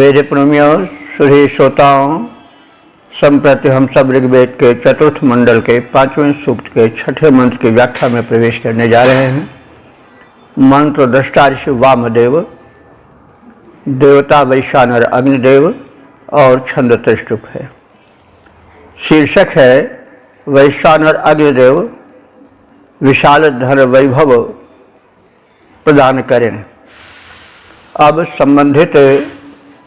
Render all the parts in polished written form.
वेद प्रेमियों, सुधी श्रोताओं, संप्रति हम सब ऋग्वेद के चतुर्थ मंडल के 5वें सूक्त के 6ठे मंत्र की व्याख्या में प्रवेश करने जा रहे हैं। मंत्र दृष्टा ऋषि वामदेव, देवता वैश्वानर अग्निदेव और छंद त्रिष्टुप है। शीर्षक है वैश्वानर अग्निदेव विशाल धन वैभव प्रदान करें। अब संबंधित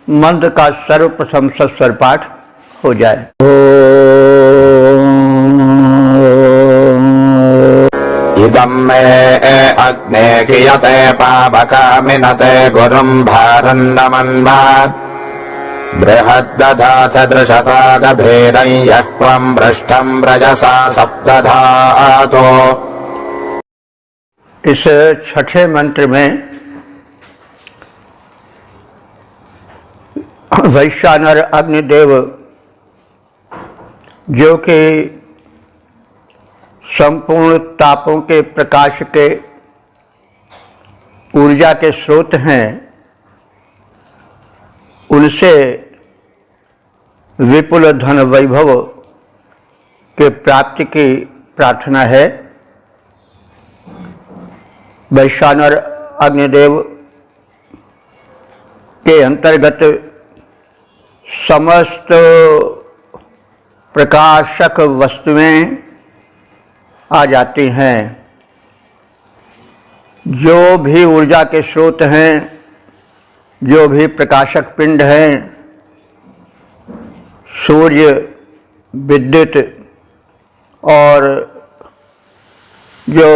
मंत्र का सर्वप्रथम सस्वर पाठ हो जाए। इदं मे अग्ने कियते पावकामिनते गुरुं भारन्नमन्वात् बृहद्दधाथ दृशतागभेदं यः त्वं भ्रष्टं व्रजसा सप्तधातो। इस छठे मंत्र में वैश्वानर अग्निदेव, जो कि संपूर्ण तापों के प्रकाश के ऊर्जा के स्रोत हैं, उनसे विपुल धन वैभव के प्राप्ति की प्रार्थना है। वैश्वानर अग्निदेव के अंतर्गत समस्त प्रकाशक वस्तुएं आ जाती हैं। जो भी ऊर्जा के स्रोत हैं, जो भी प्रकाशक पिंड हैं, सूर्य, विद्युत और जो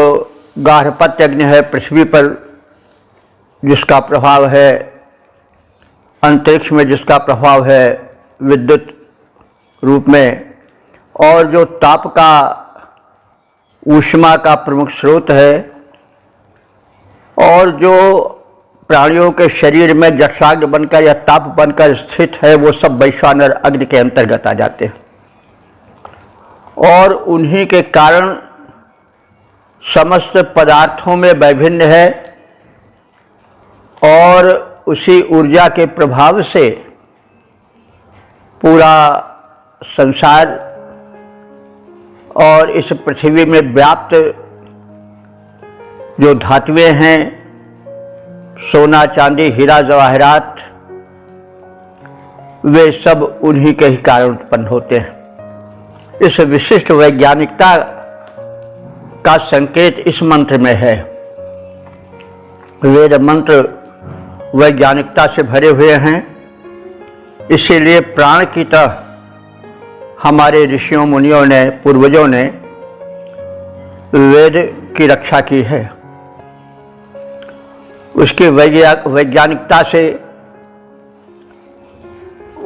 गार्हपत्य अग्नि है पृथ्वी पर जिसका प्रभाव है, अंतरिक्ष में जिसका प्रभाव है विद्युत रूप में, और जो ताप का ऊष्मा का प्रमुख स्रोत है, और जो प्राणियों के शरीर में जठराग्नि बनकर या ताप बनकर स्थित है, वो सब वैश्वानर अग्नि के अंतर्गत आ जाते हैं। और उन्हीं के कारण समस्त पदार्थों में वैभिन्न है, और उसी ऊर्जा के प्रभाव से पूरा संसार और इस पृथ्वी में व्याप्त जो धातुएं हैं, सोना, चांदी, हीरा, जवाहरात, वे सब उन्हीं के ही कारण उत्पन्न होते हैं। इस विशिष्ट वैज्ञानिकता का संकेत इस मंत्र में है। वेद मंत्र वैज्ञानिकता से भरे हुए हैं, इसीलिए प्राण की तरह हमारे ऋषियों, मुनियों ने, पूर्वजों ने वेद की रक्षा की है। उसकी वैज्ञानिकता से,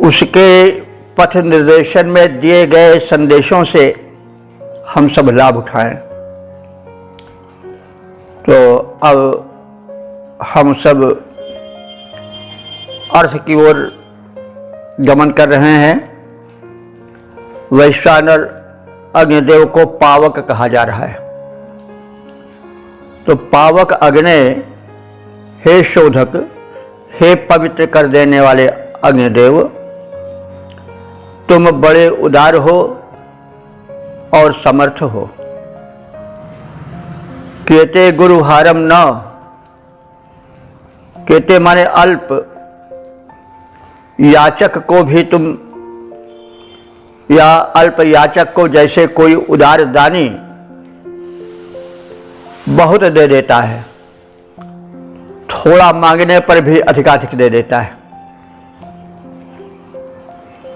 उसके पथ निर्देशन में दिए गए संदेशों से हम सब लाभ उठाएं। तो अब हम सब अर्थ की ओर गमन कर रहे हैं। वैश्वानर अग्निदेव को पावक कहा जा रहा है। तो पावक अग्नि, हे शोधक, हे पवित्र कर देने वाले अग्निदेव, तुम बड़े उदार हो और समर्थ हो। केते गुरुहारम न, केते माने अल्प, याचक को भी तुम, या अल्प याचक को जैसे कोई उदार दानी बहुत दे देता है, थोड़ा मांगने पर भी अधिकाधिक दे देता है,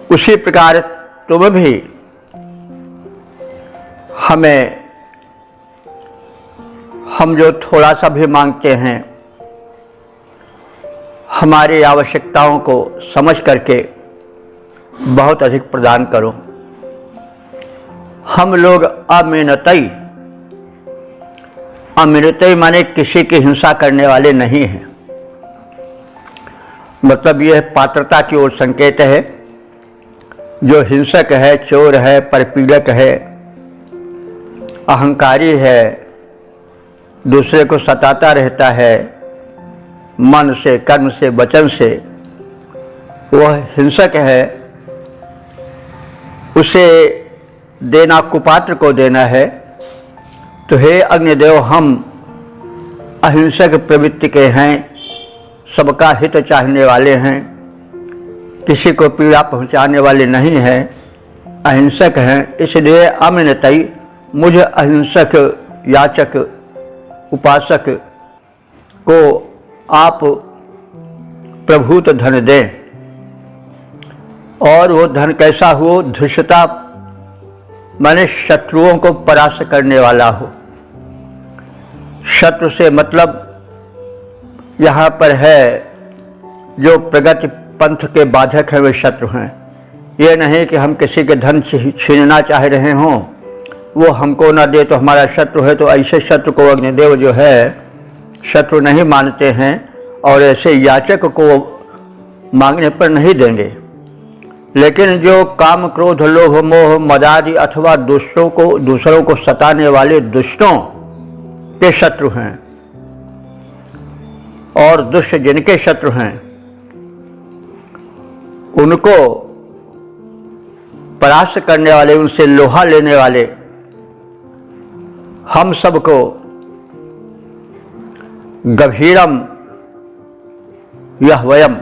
उसी प्रकार तुम भी हम जो थोड़ा सा भी मांगते हैं, हमारी आवश्यकताओं को समझ करके बहुत अधिक प्रदान करो। हम लोग अमिनतई माने किसी की हिंसा करने वाले नहीं हैं। मतलब यह पात्रता की ओर संकेत है। जो हिंसक है, चोर है, परपीड़क है, अहंकारी है, दूसरे को सताता रहता है, मन से, कर्म से, वचन से, वह हिंसक है उसे देना कुपात्र को देना है। तो हे अग्निदेव, हम अहिंसक प्रवृत्ति के हैं, सबका हित चाहने वाले हैं, किसी को पीड़ा पहुंचाने वाले नहीं हैं, अहिंसक हैं। इसलिए अमिनतई मुझ अहिंसक याचक उपासक को आप प्रभूत धन दें। और वो धन कैसा हो? धृष्टता माने शत्रुओं को परास्त करने वाला हो। शत्रु से मतलब यहाँ पर है जो प्रगति पंथ के बाधक हैं, वे शत्रु हैं। ये नहीं कि हम किसी के धन छीनना चाह रहे हों, वो हमको ना दे तो हमारा शत्रु है। तो ऐसे शत्रु को अग्निदेव जो है शत्रु नहीं मानते हैं और ऐसे याचक को मांगने पर नहीं देंगे। लेकिन जो काम क्रोध लोभ मोह मदादि अथवा दूसरों को सताने वाले दुष्टों के शत्रु हैं और दुष्ट जिनके शत्रु हैं, उनको परास्त करने वाले, उनसे लोहा लेने वाले हम सबको गंभीरम यह वयम,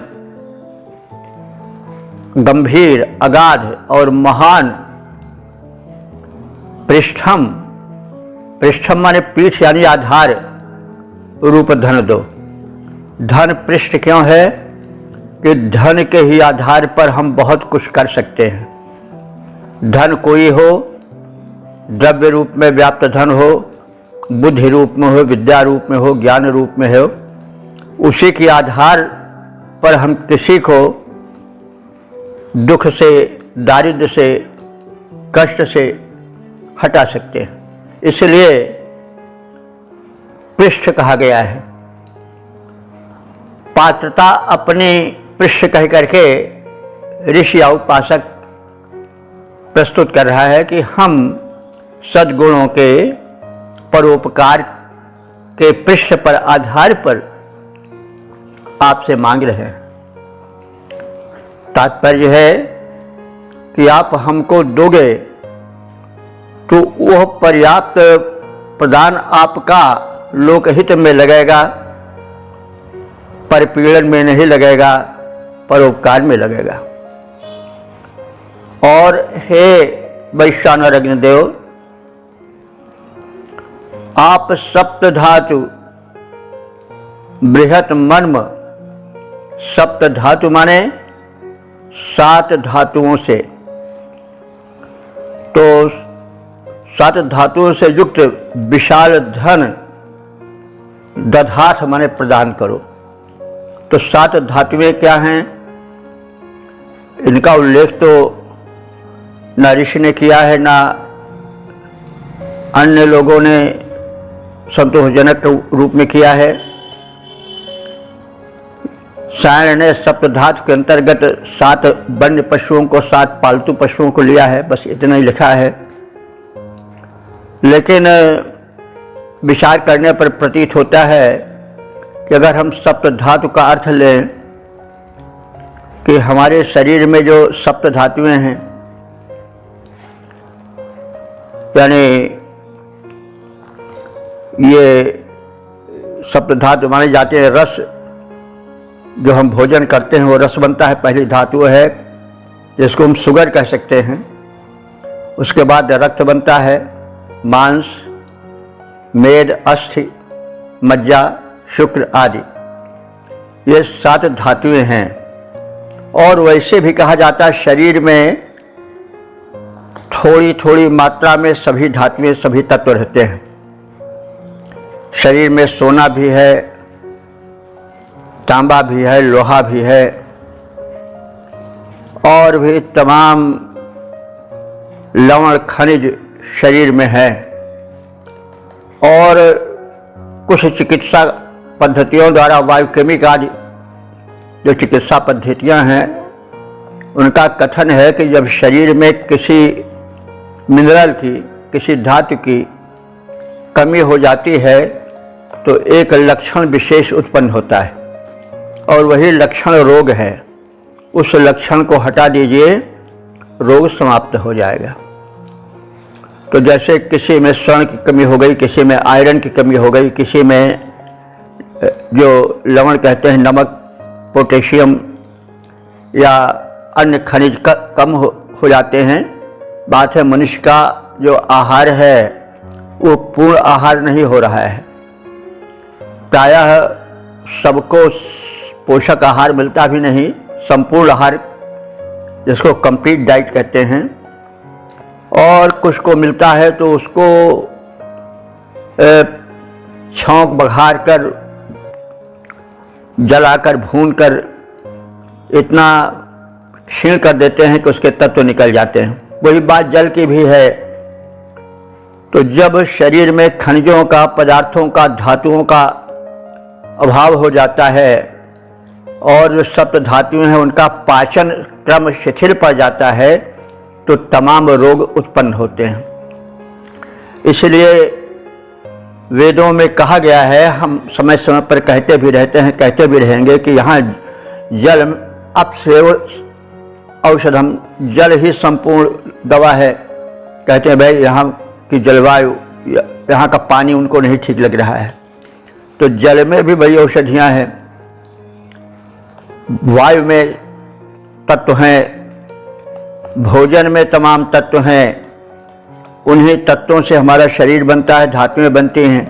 गंभीर अगाध और महान पृष्ठम, पृष्ठम माने पीठ यानी आधार रूप धन दो। धन पृष्ठ क्यों है? कि धन के ही आधार पर हम बहुत कुछ कर सकते हैं। धन कोई हो, द्रव्य रूप में व्याप्त धन हो, बुद्धि रूप में हो, विद्या रूप में हो, ज्ञान रूप में हो, उसी के आधार पर हम किसी को दुख से, दारिद्र्य से, कष्ट से हटा सकते हैं। इसलिए पृष्ठ कहा गया है। पात्रता अपने पृष्ठ कह करके ऋषि या उपासक प्रस्तुत कर रहा है कि हम सद्गुणों के परोपकार के पृष्ठ पर आधार पर आपसे मांग रहे हैं। तात्पर्य है कि आप हमको दोगे तो वह पर्याप्त प्रदान आपका लोकहित में लगेगा, परपीड़न में नहीं लगेगा, परोपकार में लगेगा। और हे वैश्वानर अग्निदेव, आप सप्त धातु बृहत मर्म, सप्त धातु माने 7 धातुओं से, तो 7 धातुओं से युक्त विशाल धन दधाथ माने प्रदान करो। तो 7 धातुएं क्या हैं? इनका उल्लेख तो ना ऋषि ने किया है, ना अन्य लोगों ने संतोषजनक रूप में किया है। सायण ने सप्तधातु के अंतर्गत 7 वन्य पशुओं को, 7 पालतू पशुओं को लिया है, बस इतना ही लिखा है। लेकिन विचार करने पर प्रतीत होता है कि अगर हम सप्त धातु का अर्थ लें कि हमारे शरीर में जो सप्त धातुएं हैं, यानी ये सप्त धातु माने जाते हैं रस, जो हम भोजन करते हैं वो रस बनता है। पहली धातु है जिसको हम शुगर कह सकते हैं, उसके बाद रक्त बनता है, मांस, मेद, अस्थि, मज्जा, शुक्र आदि, ये 7 धातुएं हैं। और वैसे भी कहा जाता है शरीर में थोड़ी थोड़ी मात्रा में सभी धातुएं, सभी तत्व रहते हैं। शरीर में सोना भी है, तांबा भी है, लोहा भी है, और भी तमाम लवण खनिज शरीर में है। और कुछ चिकित्सा पद्धतियों द्वारा बायोकेमिक आदि जो चिकित्सा पद्धतियां हैं, उनका कथन है कि जब शरीर में किसी मिनरल की, किसी धातु की कमी हो जाती है तो एक लक्षण विशेष उत्पन्न होता है, और वही लक्षण रोग है। उस लक्षण को हटा दीजिए, रोग समाप्त हो जाएगा। तो जैसे किसी में स्वर्ण की कमी हो गई, किसी में आयरन की कमी हो गई, किसी में जो लवण कहते हैं, नमक, पोटेशियम या अन्य खनिज कम हो जाते हैं। बात है मनुष्य का जो आहार है वो पूर्ण आहार नहीं हो रहा है। प्रायः सबको पोषक आहार मिलता भी नहीं, संपूर्ण आहार जिसको कंप्लीट डाइट कहते हैं, और कुछ को मिलता है तो उसको छौंक बघार कर, जलाकर, भून कर इतना क्षीण कर देते हैं कि उसके तत्व निकल जाते हैं। वही बात जल की भी है। तो जब शरीर में खनिजों का, पदार्थों का, धातुओं का अभाव हो जाता है और जो सप्त धातुएं हैं उनका पाचन क्रम शिथिल पड़ जाता है तो तमाम रोग उत्पन्न होते हैं। इसलिए वेदों में कहा गया है, हम समय समय पर कहते भी रहते हैं, कहते भी रहेंगे कि यहाँ जल अपसेव औषधम, जल ही संपूर्ण दवा है। कहते हैं भाई यहाँ की जलवायु, यहाँ का पानी उनको नहीं ठीक लग रहा है, तो जल में भी बड़ी औषधियाँ हैं। वायु में तत्व हैं, भोजन में तमाम तत्व हैं, उन्हीं तत्वों से हमारा शरीर बनता है, धातुएं बनती हैं।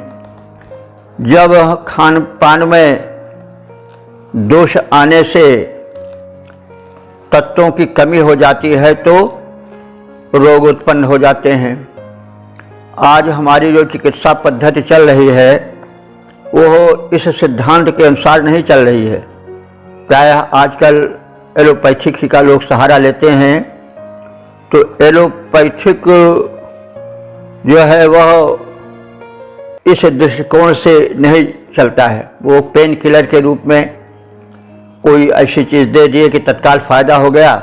जब खान पान में दोष आने से तत्वों की कमी हो जाती है तो रोग उत्पन्न हो जाते हैं। आज हमारी जो चिकित्सा पद्धति चल रही है वो इस सिद्धांत के अनुसार नहीं चल रही है। प्रायः आजकल एलोपैथिक का लोग सहारा लेते हैं, तो एलोपैथिक जो है वह इस दृष्टिकोण से नहीं चलता है। वो पेन किलर के रूप में कोई ऐसी चीज़ दे दिए कि तत्काल फायदा हो गया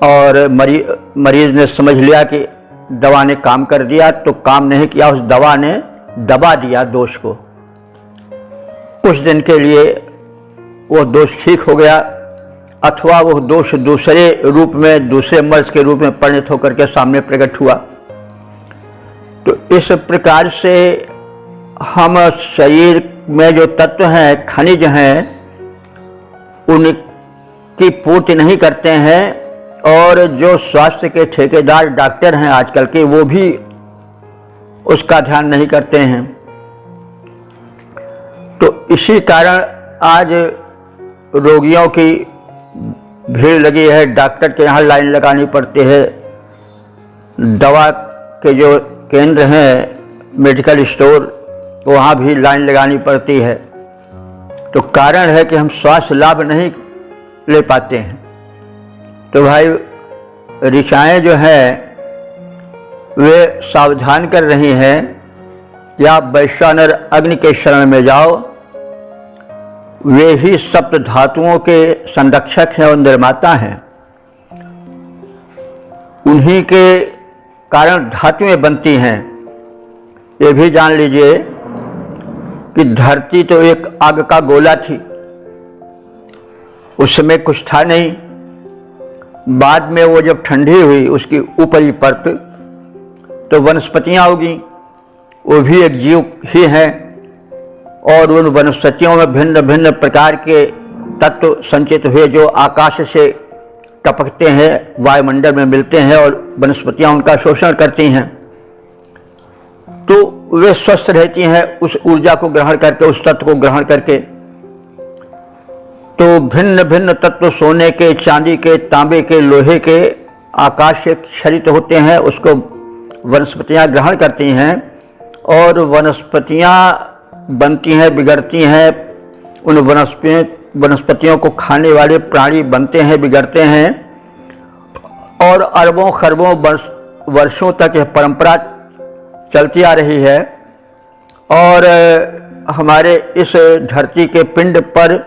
और मरीज ने समझ लिया कि दवा ने काम कर दिया, तो काम नहीं किया, उस दवा ने दबा दिया दोष को। कुछ दिन के लिए वो दोष ठीक हो गया, अथवा वो दोष दूसरे रूप में, दूसरे मर्ज के रूप में परिणत होकर के सामने प्रकट हुआ। तो इस प्रकार से हम शरीर में जो तत्व हैं, खनिज हैं, उनकी पूर्ति नहीं करते हैं, और जो स्वास्थ्य के ठेकेदार डॉक्टर हैं आजकल के, वो भी उसका ध्यान नहीं करते हैं। तो इसी कारण आज रोगियों की भीड़ लगी है, डॉक्टर के यहाँ लाइन लगानी पड़ती है, दवा के जो केंद्र हैं, मेडिकल स्टोर, वहाँ भी लाइन लगानी पड़ती है। तो कारण है कि हम स्वास्थ्य लाभ नहीं ले पाते हैं। तो भाई ऋचाएँ जो हैं वे सावधान कर रही हैं कि आप वैश्वानर अग्नि के शरण में जाओ। वे ही सप्त धातुओं के संरक्षक हैं और निर्माता हैं। उन्हीं के कारण धातुएं बनती हैं। ये भी जान लीजिए कि धरती तो एक आग का गोला थी, उसमें कुछ था नहीं। बाद में वो जब ठंडी हुई, उसकी ऊपरी परत, तो वनस्पतियां उगी, वो भी एक जीव ही हैं, और उन वनस्पतियों में भिन्न भिन्न प्रकार के तत्व संचित हुए जो आकाश से टपकते हैं, वायुमंडल में मिलते हैं, और वनस्पतियां उनका शोषण करती हैं। तो वे स्वस्थ रहती हैं उस ऊर्जा को ग्रहण करके, उस तत्व को ग्रहण करके। तो भिन्न भिन्न तत्व सोने के, चांदी के, तांबे के, लोहे के आकाश से क्षरित होते हैं, उसको वनस्पतियां ग्रहण करती हैं, और वनस्पतियां बनती हैं, बिगड़ती हैं। उन वनस्पतियों को खाने वाले प्राणी बनते हैं, बिगड़ते हैं, और अरबों खरबों वर्षों तक यह परंपरा चलती आ रही है। और हमारे इस धरती के पिंड पर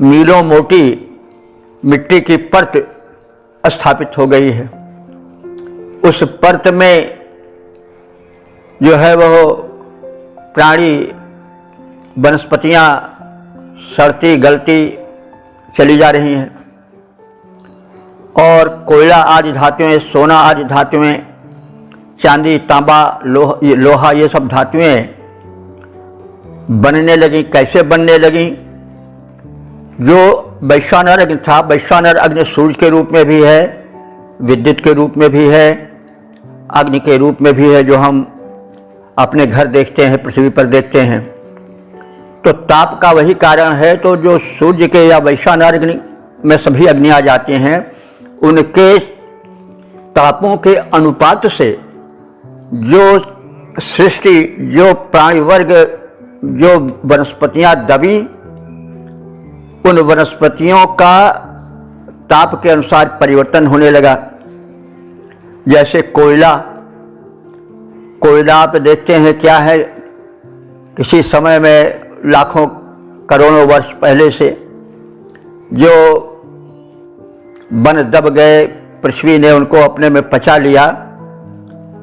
मीलों मोटी मिट्टी की परत स्थापित हो गई है। उस परत में जो है वह प्राणी, वनस्पतियां सड़ती गलती चली जा रही हैं और कोयला आदि धातुएं, सोना आदि धातुएं, चांदी, तांबा, लोहा ये सब धातुएं बनने लगी। कैसे बनने लगी? जो वैश्वानर अग्नि था, वैश्वानर अग्नि सूर्य के रूप में भी है, विद्युत के रूप में भी है, अग्नि के रूप में भी है, जो हम अपने घर देखते हैं, पृथ्वी पर देखते हैं। तो ताप का वही कारण है। तो जो सूर्य के या वैश्वानर अग्नि में सभी अग्नि आ जाते हैं, उनके तापों के अनुपात से जो सृष्टि, जो प्राणी वर्ग, जो वनस्पतियां दबी, उन वनस्पतियों का ताप के अनुसार परिवर्तन होने लगा। जैसे कोयला आप देखते हैं क्या है, किसी समय में लाखों करोड़ों वर्ष पहले से जो वन दब गए, पृथ्वी ने उनको अपने में पचा लिया,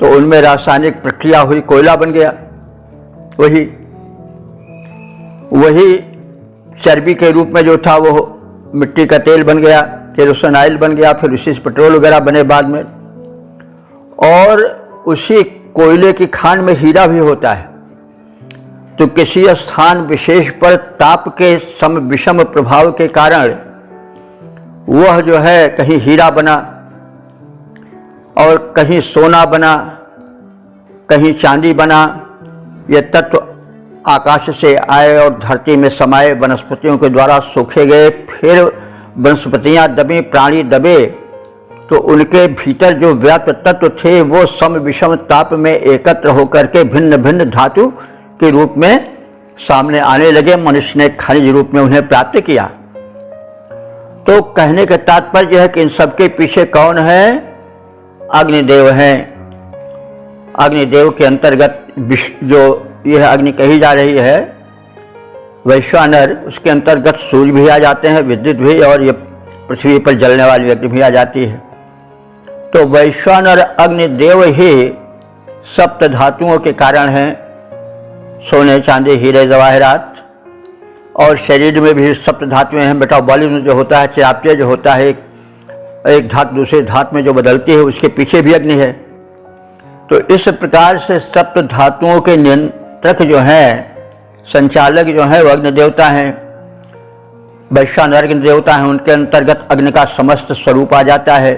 तो उनमें रासायनिक प्रक्रिया हुई, कोयला बन गया। वही चर्बी के रूप में जो था वो मिट्टी का तेल बन गया, केरोसिन ऑयल बन गया, फिर उसी से पेट्रोल वगैरह बने बाद में। और उसी कोयले की खान में हीरा भी होता है। तो किसी स्थान विशेष पर ताप के सम विषम प्रभाव के कारण वह जो है कहीं हीरा बना और कहीं सोना बना, कहीं चांदी बना। ये तत्व आकाश से आए और धरती में समाये, वनस्पतियों के द्वारा सूखे गए, फिर वनस्पतियां दबी, प्राणी दबे, तो उनके भीतर जो व्याप्त तत्व थे वो सम विषम ताप में एकत्र होकर के भिन्न भिन्न धातु के रूप में सामने आने लगे। मनुष्य ने खनिज रूप में उन्हें प्राप्त किया। तो कहने का तात्पर्य है कि इन सबके पीछे कौन है? अग्निदेव हैं। अग्निदेव के अंतर्गत जो यह अग्नि कही जा रही है, वैश्वानर, उसके अंतर्गत सूर्य भी आ जाते हैं, विद्युत भी, और ये पृथ्वी पर जलने वाली अग्नि भी आ जाती है। तो वैश्वानर अग्निदेव ही सप्त धातुओं के कारण हैं, सोने, चांदी, हीरे, जवाहरात। और शरीर में भी सप्त धातुएं हैं। मेटाबॉलिज्म जो होता है, चयापचय जो होता है, एक धातु दूसरे धातु में जो बदलती है, उसके पीछे भी अग्नि है। तो इस प्रकार से सप्त धातुओं के नियंत्रक जो हैं, संचालक जो हैं, वो अग्नि देवता हैं। वैश्वानर अग्नि देवता हैं, उनके अंतर्गत अग्नि का समस्त स्वरूप आ जाता है।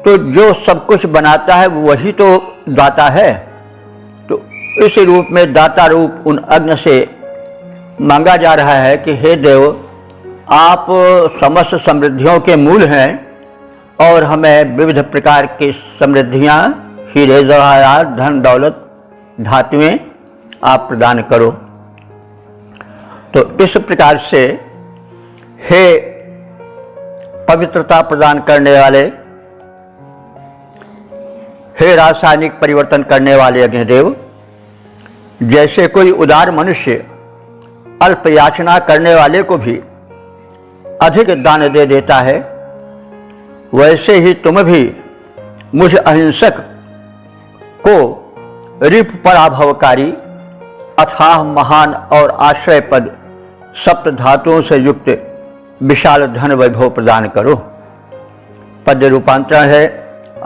तो जो सब कुछ बनाता है वही तो दाता है। तो इस रूप में दाता रूप उन अग्नि से मांगा जा रहा है कि हे देव, आप समस्त समृद्धियों के मूल हैं और हमें विविध प्रकार की समृद्धियां, हीरे, जवाहरात, धन दौलत, धातुएं आप प्रदान करो। तो इस प्रकार से हे पवित्रता प्रदान करने वाले, हे रासायनिक परिवर्तन करने वाले अग्निदेव, जैसे कोई उदार मनुष्य अल्प याचना करने वाले को भी अधिक दान दे देता है, वैसे ही तुम भी मुझ अहिंसक को रिप पराभवकारी, अथाह महान और आश्रय पद सप्त धातुओं से युक्त विशाल धन वैभव प्रदान करो। पद्य रूपांतरण है,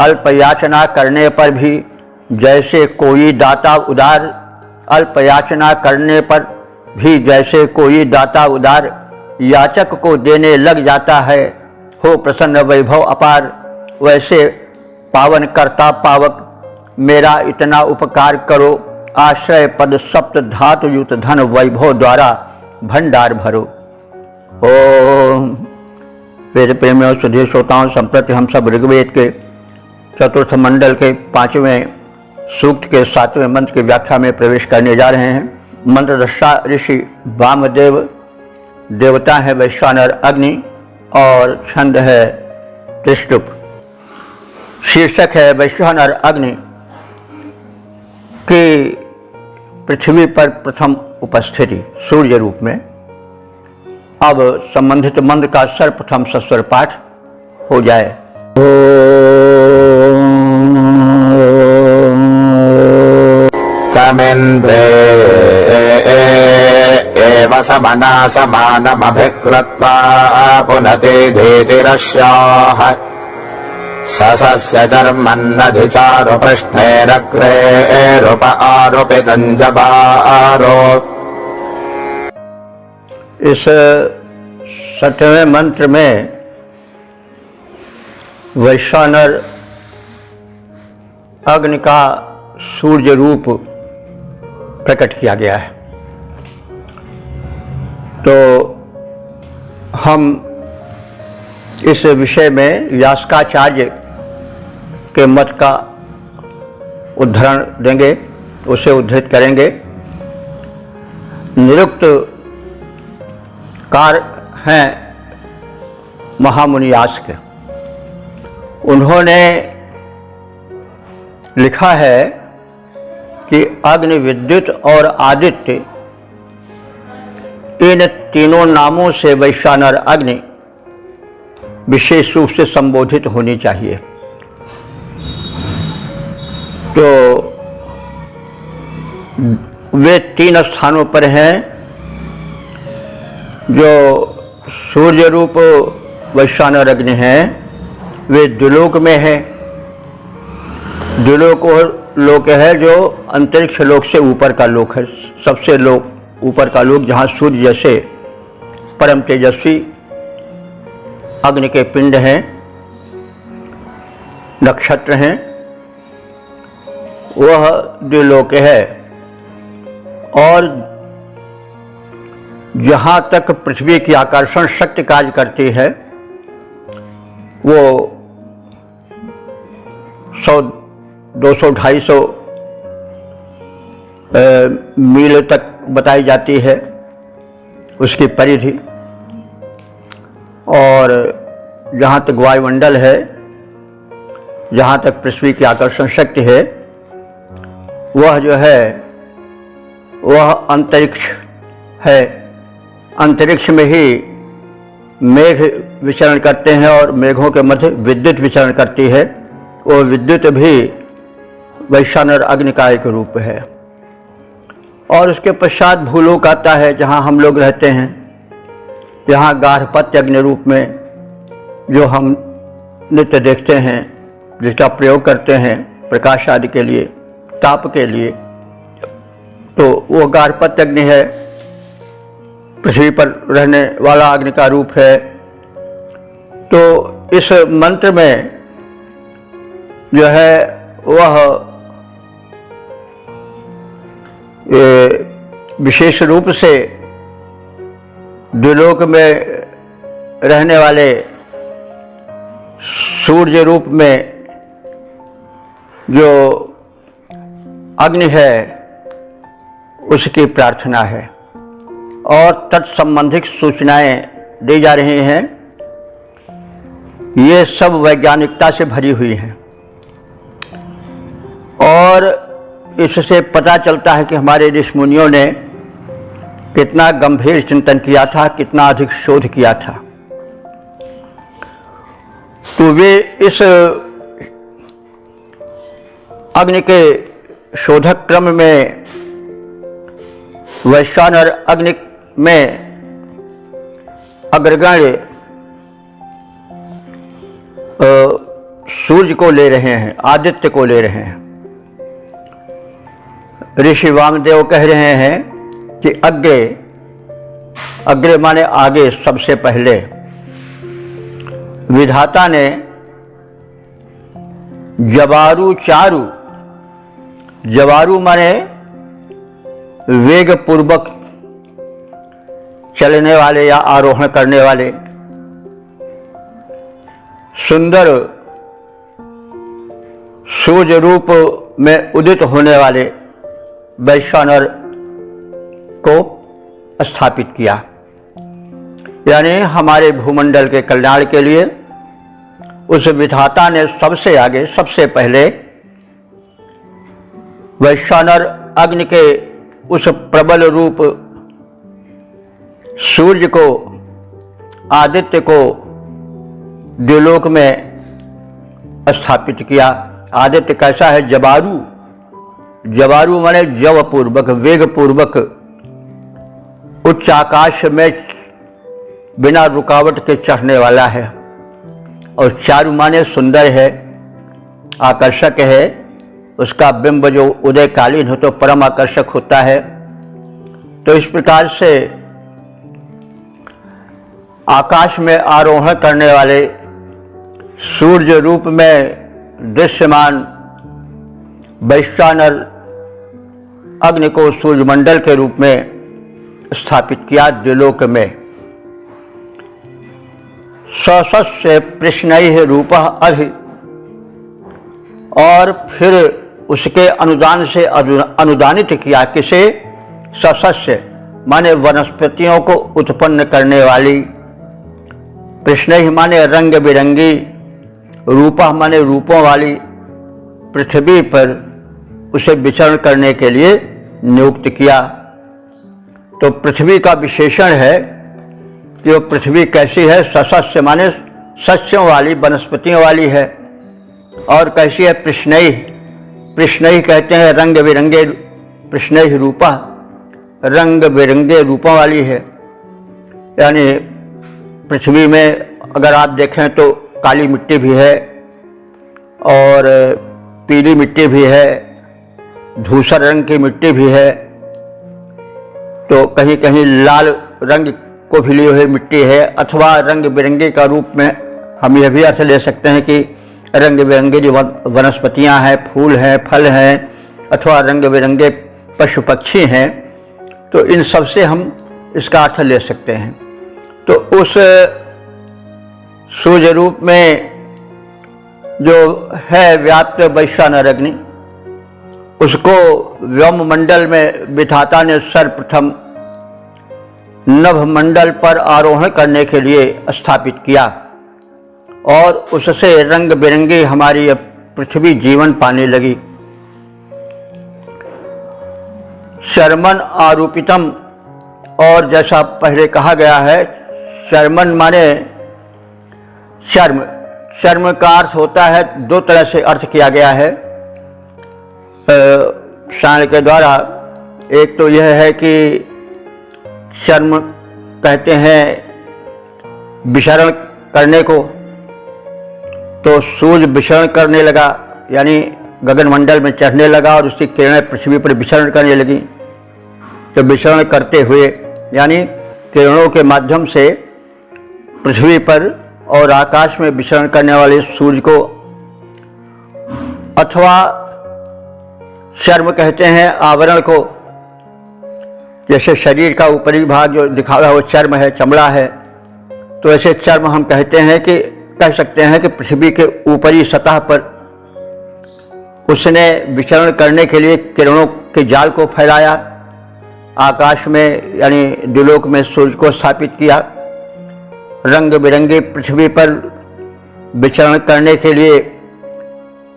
अल्प याचना करने पर भी जैसे कोई दाता उदार, अल्प याचना करने पर भी जैसे कोई दाता उदार याचक को देने लग जाता है, हो प्रसन्न वैभव अपार, वैसे पावन कर्ता पावक मेरा इतना उपकार करो, आश्रय पद सप्त धातु युक्त धन वैभव द्वारा भंडार भरो। ओम वेद प्रेमियों, सुधीर श्रोताओं, संप्रति हम सब ऋग्वेद के चतुर्थ मंडल के 5वें सूक्त के 7वें मंत्र की व्याख्या में प्रवेश करने जा रहे हैं। मंत्रदृष्टा ऋषि वामदेव देवता है वैश्वानर अग्नि और छंद है त्रिष्टुप। शीर्षक है वैश्वानर अग्नि की पृथ्वी पर प्रथम उपस्थिति सूर्य रूप में। अब संबंधित मंत्र का सर्वप्रथम सस्वर पाठ हो जाए। कमिन्द्रे एव समनासमानमभिकृत्वा पुनते धीतिरस्याः ससस्य चर्मन्नधिचारु पृष्ठेरग्रेरुप आरोपितं जबारो। इस 7वें मंत्र में वैश्वानर अग्नि का सूर्य रूप प्रकट किया गया है। तो हम इस विषय में व्यासकाचार्य के मत का उद्धरण देंगे, उसे उद्धृत करेंगे। निरुक्त कार हैं महामुनि यास्क, उन्होंने लिखा है कि अग्नि, विद्युत और आदित्य, इन तीनों नामों से वैश्वानर अग्नि विशेष रूप से संबोधित होनी चाहिए। तो वे 3 स्थानों पर हैं। जो सूर्य रूप वैश्वानर अग्नि हैं वे द्युलोक में है। द्युलोक लोक है जो अंतरिक्ष लोक से ऊपर का लोक है, सबसे ऊपर का लोक, जहाँ सूर्य जैसे परम तेजस्वी अग्नि के पिंड हैं, नक्षत्र हैं, वह द्युलोक है। और जहाँ तक पृथ्वी की आकर्षण शक्ति कार्य करती है वो 100, 200, 250 मील तक बताई जाती है उसकी परिधि। और जहाँ तक वायुमंडल है, जहाँ तक पृथ्वी की आकर्षण शक्ति है, वह जो है वह अंतरिक्ष है। अंतरिक्ष में ही मेघ विचरण करते हैं और मेघों के मध्य विद्युत विचरण करती है। वो विद्युत भी वैश्वानर अग्नि का एक रूप है। और उसके पश्चात भूलोक आता है, जहाँ हम लोग रहते हैं, यहाँ गार्हपत्य अग्नि रूप में जो हम नित्य देखते हैं, जिसका प्रयोग करते हैं प्रकाश आदि के लिए, ताप के लिए, तो वो गार्हपत्य अग्नि है, पृथ्वी पर रहने वाला अग्नि का रूप है। तो इस मंत्र में जो है वह विशेष रूप से द्युलोक में रहने वाले सूर्य रूप में जो अग्नि है उसकी प्रार्थना है और तत्संबंधित सूचनाएं दी जा रही हैं। ये सब वैज्ञानिकता से भरी हुई हैं और इससे पता चलता है कि हमारे ऋषि मुनियों ने कितना गंभीर चिंतन किया था, कितना अधिक शोध किया था। तो वे इस अग्नि के शोधक क्रम में वैश्वानर अग्नि में अग्रगण्य सूर्य को ले रहे हैं, आदित्य को ले रहे हैं। ऋषि वामदेव कह रहे हैं कि अग्रे माने आगे, सबसे पहले विधाता ने जवारु माने वेग पूर्वक चलने वाले या आरोहण करने वाले, सुंदर सूर्य रूप में उदित होने वाले वैश्वानर को स्थापित किया। यानी हमारे भूमंडल के कल्याण के लिए उस विधाता ने सबसे आगे, सबसे पहले वैश्वानर अग्नि के उस प्रबल रूप सूर्य को, आदित्य को द्युलोक में स्थापित किया। आदित्य कैसा है? जवारु माने जव पूर्वक, वेग पूर्वक उच्च आकाश में बिना रुकावट के चढ़ने वाला है। और चारु माने सुंदर है, आकर्षक है। उसका बिंब जो उदयकालीन हो तो परम आकर्षक होता है। तो इस प्रकार से आकाश में आरोहण करने वाले सूर्य रूप में दृश्यमान वैश्वानर अग्नि को सूर्यमंडल के रूप में स्थापित किया द्विलोक में। सस्य प्रश्नैः रूपः अधि, और फिर उसके अनुदान से अनुदानित किया। किसे? सस्य माने वनस्पतियों को उत्पन्न करने वाली, प्रश्नैः माने रंग बिरंगी, रूपः माने रूपों वाली पृथ्वी पर उसे विचरण करने के लिए नियुक्त किया। तो पृथ्वी का विशेषण है कि वो पृथ्वी कैसी है? सस्य माने सस्यों वाली, वनस्पतियों वाली है। और कैसी है? प्रश्नैः, प्रश्नैः कहते हैं रंग बिरंगे, प्रश्नैः रूपः, रंग बिरंगे रूपों वाली है। यानी पृथ्वी में अगर आप देखें तो काली मिट्टी भी है और पीली मिट्टी भी है, धूसर रंग की मिट्टी भी है, तो कहीं कहीं लाल रंग को भी ली हुई मिट्टी है। अथवा रंग बिरंगे का रूप में हम यह भी अर्थ ले सकते हैं कि रंग बिरंगे जो वनस्पतियां हैं, फूल हैं, फल हैं, अथवा रंग बिरंगे पशु पक्षी हैं, तो इन सब से हम इसका अर्थ ले सकते हैं। तो उस सूर्य रूप में जो है व्याप्त वैश्वानर अग्नि, उसको व्योम मंडल में विधाता ने सर्वप्रथम नभ मंडल पर आरोहण करने के लिए स्थापित किया। और उससे रंग बिरंगी हमारी पृथ्वी जीवन पाने लगी। शर्मन आरूपितम, और जैसा पहले कहा गया है, शर्मन माने शर्म, शर्म का अर्थ होता है, दो तरह से अर्थ किया गया है शान के द्वारा। एक तो यह है कि शर्म कहते हैं विचरण करने को, तो सूर्य विचरण करने लगा, यानी गगनमंडल में चढ़ने लगा और उसकी किरणें पृथ्वी पर विचरण करने लगी। तो विचरण करते हुए यानी किरणों के माध्यम से पृथ्वी पर और आकाश में विचरण करने वाले सूर्य को, अथवा शर्म कहते हैं आवरण को। जैसे शरीर का ऊपरी भाग जो दिखा हुआ है वो चर्म है, चमड़ा है, तो ऐसे चर्म हम कहते हैं कि कह सकते हैं कि पृथ्वी के ऊपरी सतह पर उसने विचरण करने के लिए किरणों के जाल को फैलाया, आकाश में यानी द्विलोक में सूर्य को स्थापित किया, रंग बिरंगी पृथ्वी पर विचरण करने के लिए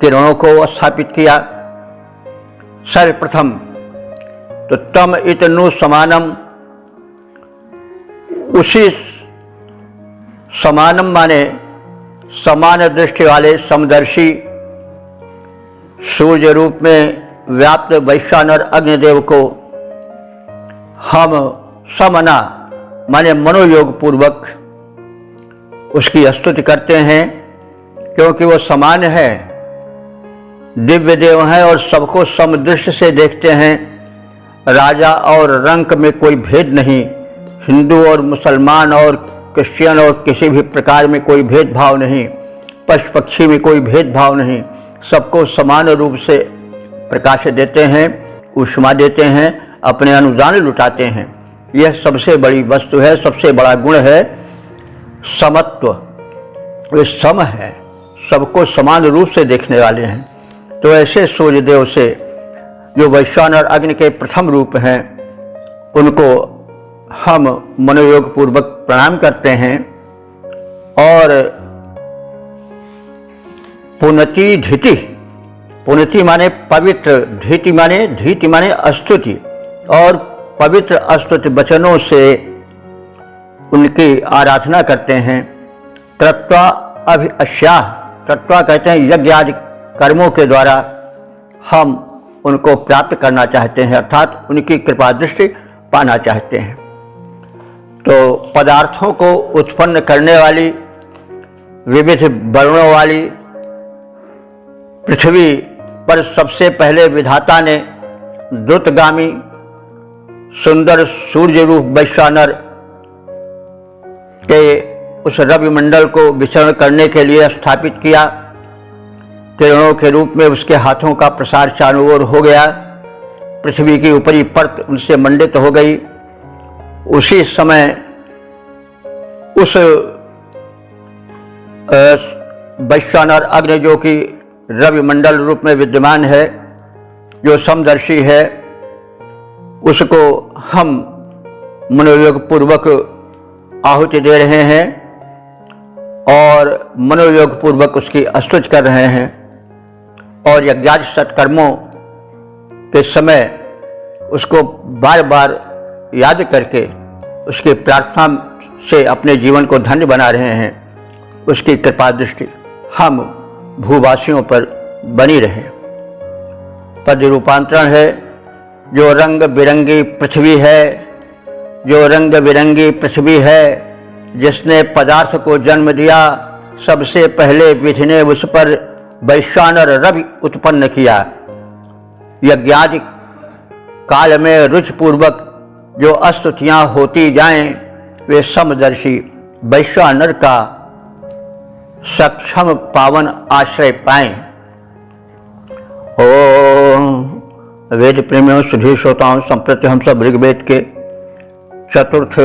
किरणों को स्थापित किया सर्वप्रथम। तो तम इतनु समानम, उसी समानम माने समान दृष्टि वाले समदर्शी सूर्य रूप में व्याप्त वैश्वानर अग्निदेव को हम समना माने मनोयोग पूर्वक उसकी स्तुति करते हैं, क्योंकि वो समान है, दिव्य देव हैं और सबको समदृष्टि से देखते हैं। राजा और रंक में कोई भेद नहीं, हिंदू और मुसलमान और क्रिश्चियन और किसी भी प्रकार में कोई भेदभाव नहीं, पशु पक्षी में कोई भेदभाव नहीं, सबको समान रूप से प्रकाश देते हैं, ऊष्मा देते हैं, अपने अनुदान लुटाते हैं। यह सबसे बड़ी वस्तु है, सबसे बड़ा गुण है समत्व। वे सम है, सबको समान रूप से देखने वाले हैं। तो ऐसे सूर्यदेव से जो वैश्वानर अग्नि के प्रथम रूप हैं, उनको हम मनोयोग पूर्वक प्रणाम करते हैं। और पुनति धीति, पुनति माने पवित्र, धीति माने धीति माने स्तुति, और पवित्र स्तुति वचनों से उनकी आराधना करते हैं। त्रत्वा अभिअश्याः, त्रत्वा कहते हैं यज्ञ आदि कर्मों के द्वारा हम उनको प्राप्त करना चाहते हैं, अर्थात उनकी कृपा दृष्टि पाना चाहते हैं। तो पदार्थों को उत्पन्न करने वाली विविध वर्णों वाली पृथ्वी पर सबसे पहले विधाता ने द्रुतगामी सुंदर सूर्य रूप वैश्वानर के उस रवि मंडल को विचरण करने के लिए स्थापित किया। किरणों के रूप में उसके हाथों का प्रसार चारों ओर हो गया। पृथ्वी की ऊपरी परत उनसे मंडित हो गई। उसी समय उस वैश्वानर अग्नि जो कि रवि मंडल रूप में विद्यमान है, जो समदर्शी है, उसको हम मनोयोग पूर्वक आहुति दे रहे हैं और मनोयोग पूर्वक उसकी स्तुति कर रहे हैं। और यज्ञादि सत्कर्मों के समय उसको बार बार याद करके उसकी प्रार्थना से अपने जीवन को धन्य बना रहे हैं। उसकी कृपा दृष्टि हम भूवासियों पर बनी रहे। पद रूपांतरण है, जो रंग बिरंगी पृथ्वी है, जो रंग बिरंगी पृथ्वी है, जिसने पदार्थ को जन्म दिया, सबसे पहले विधि ने उस पर वैश्वानर रवि उत्पन्न किया। यज्ञादि काल में रुचिपूर्वक जो स्तुतियां होती जाएं, वे समदर्शी वैश्वानर का सक्षम पावन आश्रय पाएं। ओम वेद प्रेमियों, सुधी श्रोताओं, संप्रति हम सब ऋग्वेद के चतुर्थ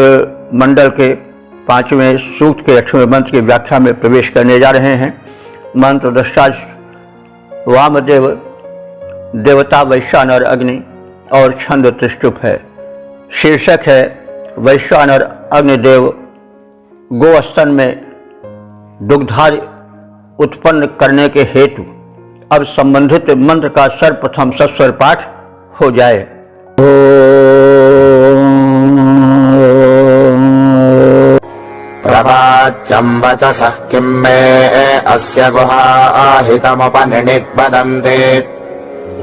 मंडल के 5वें सूक्त के 8वें मंत्र की व्याख्या में प्रवेश करने जा रहे हैं। मंत्र दृष्टा वामदेव, देवता वैश्वानर अग्नि और छंद त्रिष्टुप है। शीर्षक है वैश्वानर अग्निदेव गोस्तन में दुग्धादि उत्पन्न करने के हेतु। अब संबंधित मंत्र का सर्वप्रथम सस्वर पाठ हो जाए। प्रवाच्यं वचसः किं मे अस्य गुहाहितमुपनिषद्वदन्ते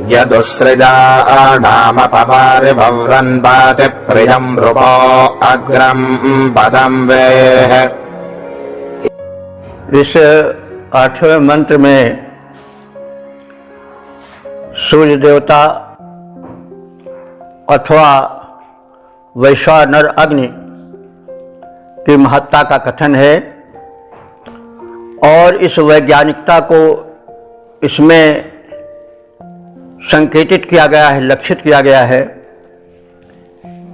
यदुसृजानामपवारिभव्रन् पाति प्रियं रूपो अग्रं पदं वेह। इस 8वें मंत्र में सूर्य देवता अथवा वैश्वानर अग्नि की महत्ता का कथन है और इस वैज्ञानिकता को इसमें संकेतित किया गया है, लक्षित किया गया है